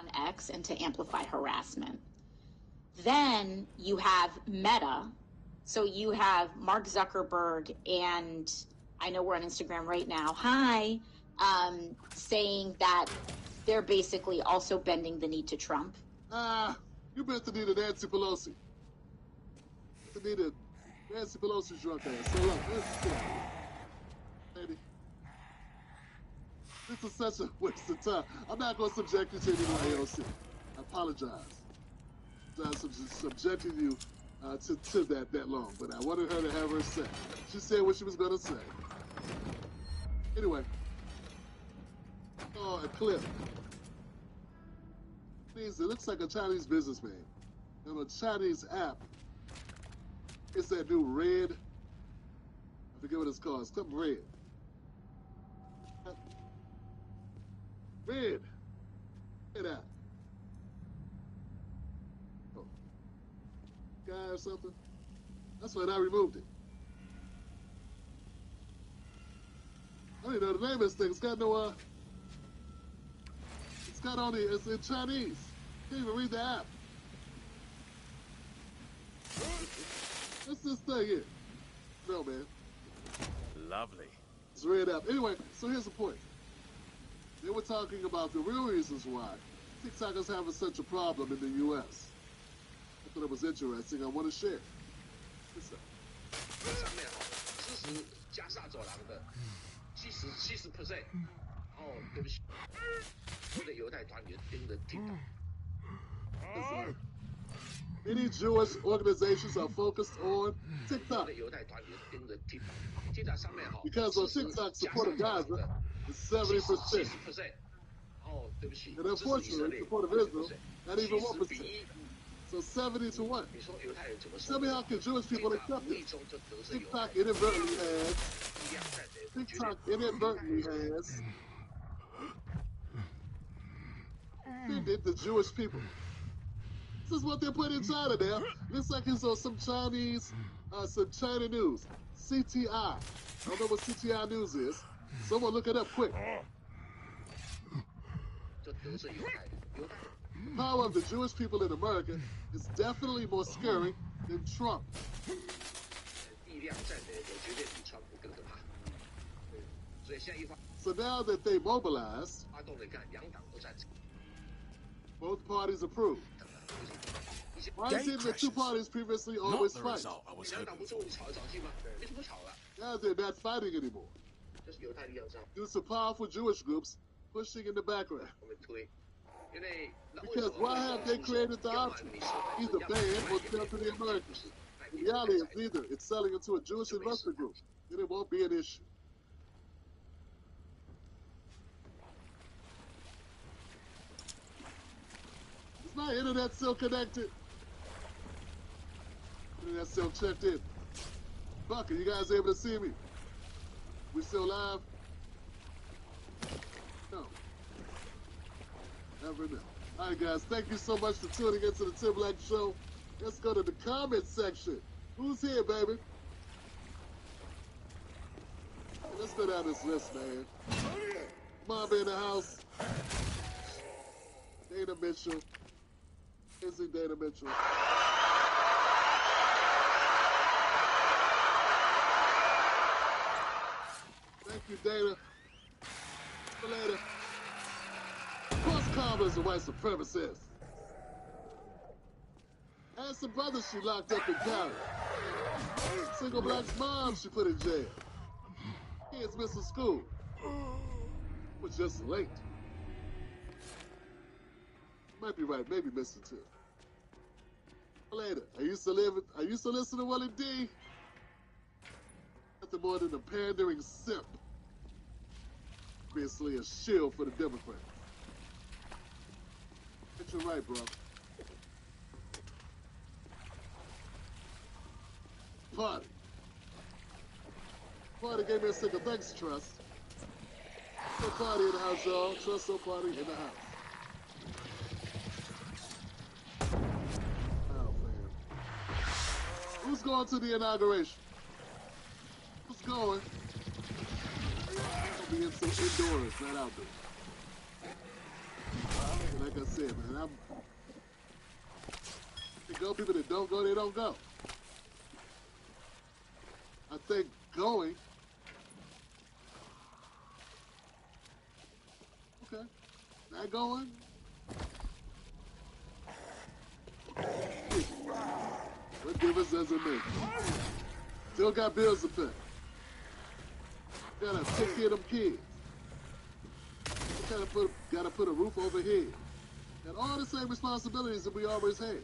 On X and to amplify harassment. Then you have Meta. So you have Mark Zuckerberg and I know we're on Instagram right now. Hi. Saying that they're basically also bending the knee to Trump. You bent the knee to Nancy Pelosi. The knee to Nancy Pelosi's drunk ass. So look, lady, this is such a waste of time. I'm not going to subject you to any more AOC. I apologize. I'm subjecting you to that long, but I wanted her to have her say. She said what she was going to say. Anyway. Oh, a clip. It looks like a Chinese businessman on a Chinese app. It's that new Red. I forget what it's called. It's something red. Red. Red app. Oh. Guy or something. That's why I removed it. I don't even know the name of this thing. It's got no got on it. It's in Chinese. Can't even read the app. What's this thing here? No, man. Lovely. It's Red app. Anyway, so here's the point. They were talking about the real reasons why TikTok is having such a problem in the U.S. I thought it was interesting. I want to share. What's up? 哦，对不起，这个犹太团体盯着TikTok。Many Jewish organizations are focused on TikTok. Because on TikTok, support of Gaza is 70%. And unfortunately, support of Israel, not even 1%. So 70 to 1. Tell me how can Jewish people accept this? TikTok inadvertently has offended the Jewish people. This is what they're putting in China now. Looks like it's on some China news. CTI. I don't know what CTI news is. Someone look it up quick. The power of the Jewish people in America is definitely more scary than Trump. So now that they mobilized, both parties approved. Why is it that two parties previously always fight? Now they're not fighting anymore. Due to powerful Jewish groups pushing in the background. Because why have they created the option? Either ban or sell to the Americans. The reality is neither. It's selling it to a Jewish investor group. Then it won't be an issue. Is my internet still connected? Internet still checked in. Fuck, are you guys able to see me? We still live? No. Never know. All right, guys, thank you so much for tuning into the TimBlack Show. Let's go to the comment section. Who's here, baby? Let's go down this list, man. Mamba in the house. Dana Mitchell. Izzy Dana Mitchell. Thank you, Dana. See you later. Cross Carver is a white supremacist. Had some brothers she locked up in Cali. Single black's mom she put in jail. Kids missing school. Was just late. Might be right, maybe missing too. Later. I used to listen to Willie D. Nothing more than a pandering simp. Obviously a shield for the Democrats. But you're right, bro. Party gave me a single thanks, Trust. No party in the house, y'all. Trust no party in the house. Oh, man. Who's going to the inauguration? Who's going? I'll be indoors, not outdoors. And like I said, man, they go. People that don't go, they don't go. I think going. Okay. Not going. What difference does it make? Still got bills to pay. Gotta take care of them kids. Gotta put a roof over head. Got all the same responsibilities that we always had.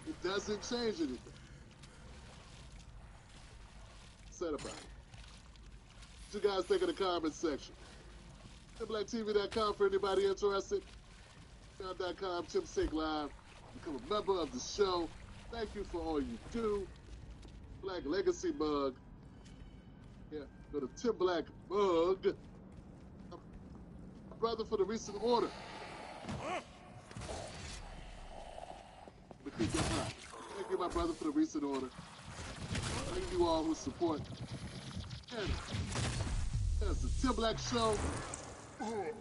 It doesn't change anything. Said about it. What you guys think in the comments section? TimBlackTV.com for anybody interested. TimBlack.com, TimSync Live. Become a member of the show. Thank you for all you do. Black Legacy Mug. Yeah, go to TimBlack Mug. Brother for the recent order. Thank you, my brother, for the recent order. Thank you all who support. And that's the TimBlack Show.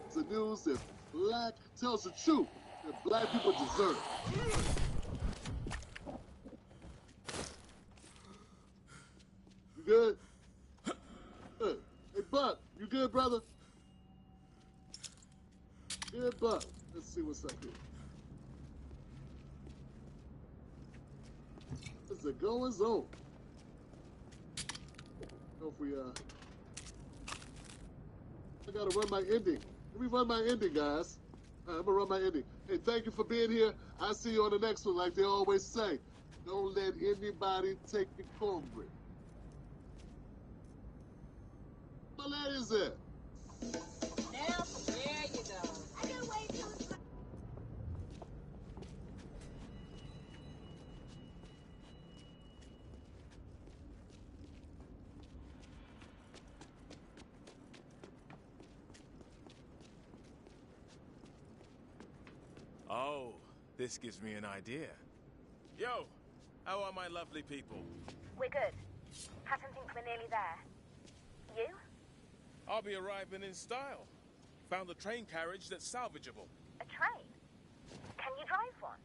It's the news that black tells the truth that black people deserve. You good? Good. Hey, Buck, you good, brother? Good, Buck. Let's see what's up here. What's it going on? If we, I gotta run my ending. Let me run my ending, guys. I'm gonna run my ending. Hey, thank you for being here. I'll see you on the next one, like they always say. Don't let anybody take your cornbread. What that is it? Now, there you go. I can't wait till it's Oh, this gives me an idea. Yo, how are my lovely people? We're good. Patton thinks we're nearly there. You? I'll be arriving in style. Found a train carriage that's salvageable. A train? Can you drive one?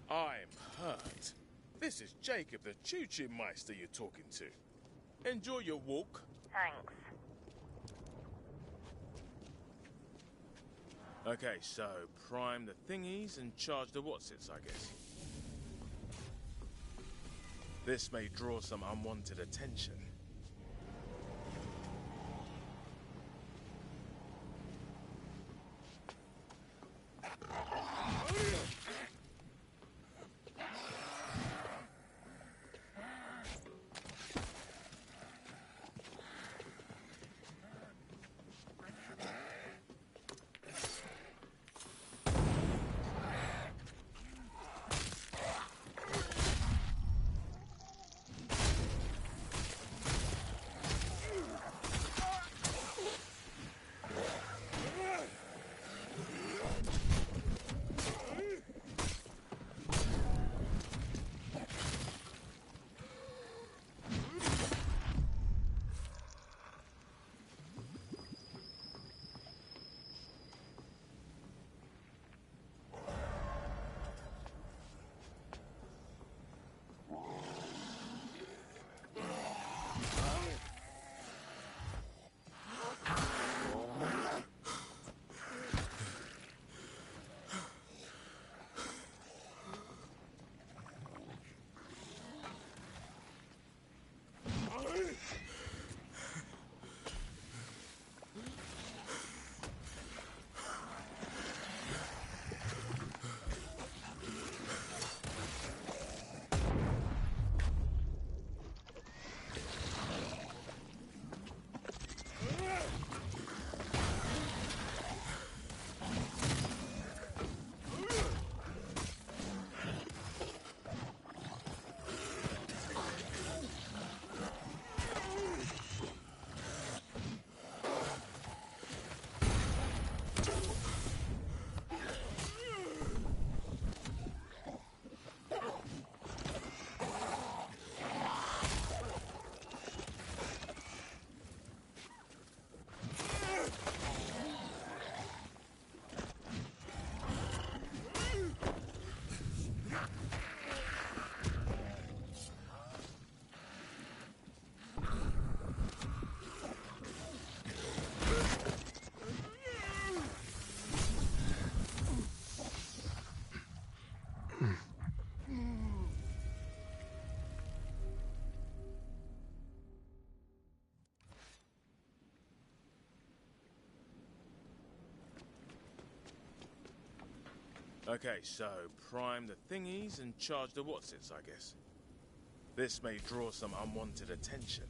I'm hurt. This is Jacob, the choo-choo meister you're talking to. Enjoy your walk. Thanks. Okay, so prime the thingies and charge the whatsits, I guess. This may draw some unwanted attention. Okay, so prime the thingies and charge the whatsits, I guess. This may draw some unwanted attention.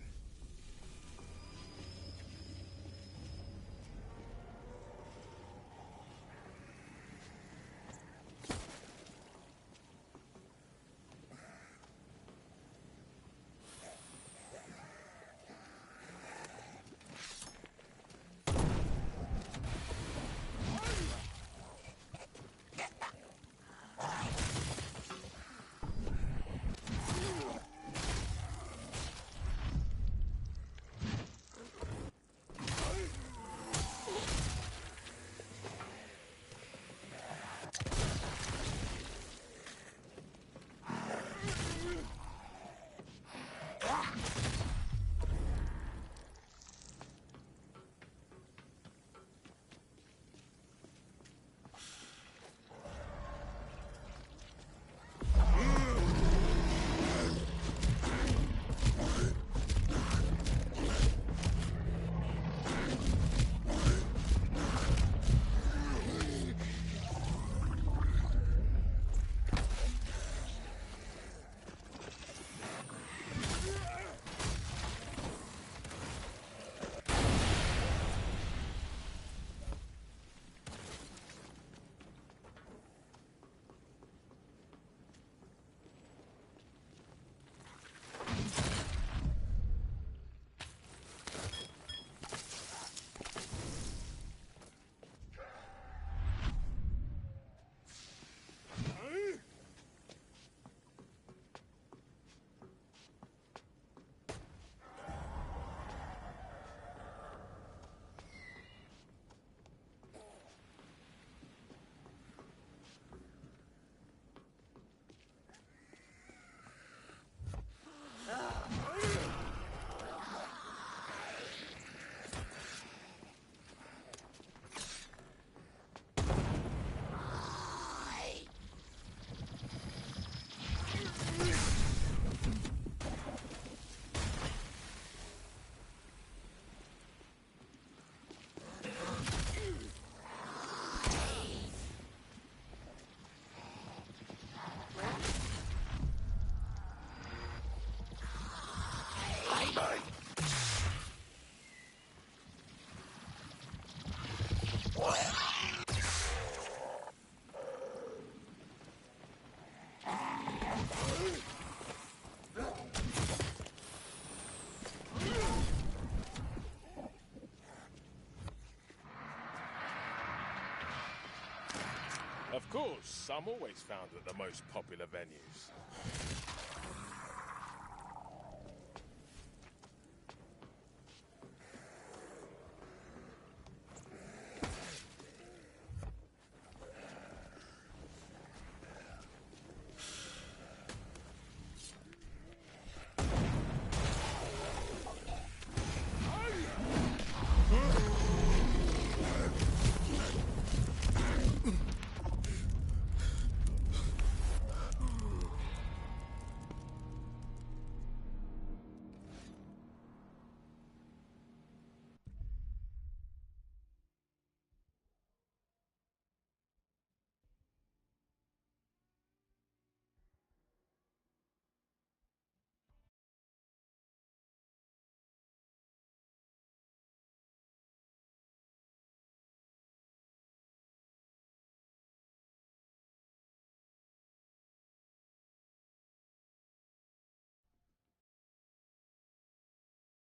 Of course, I'm always found at the most popular venues.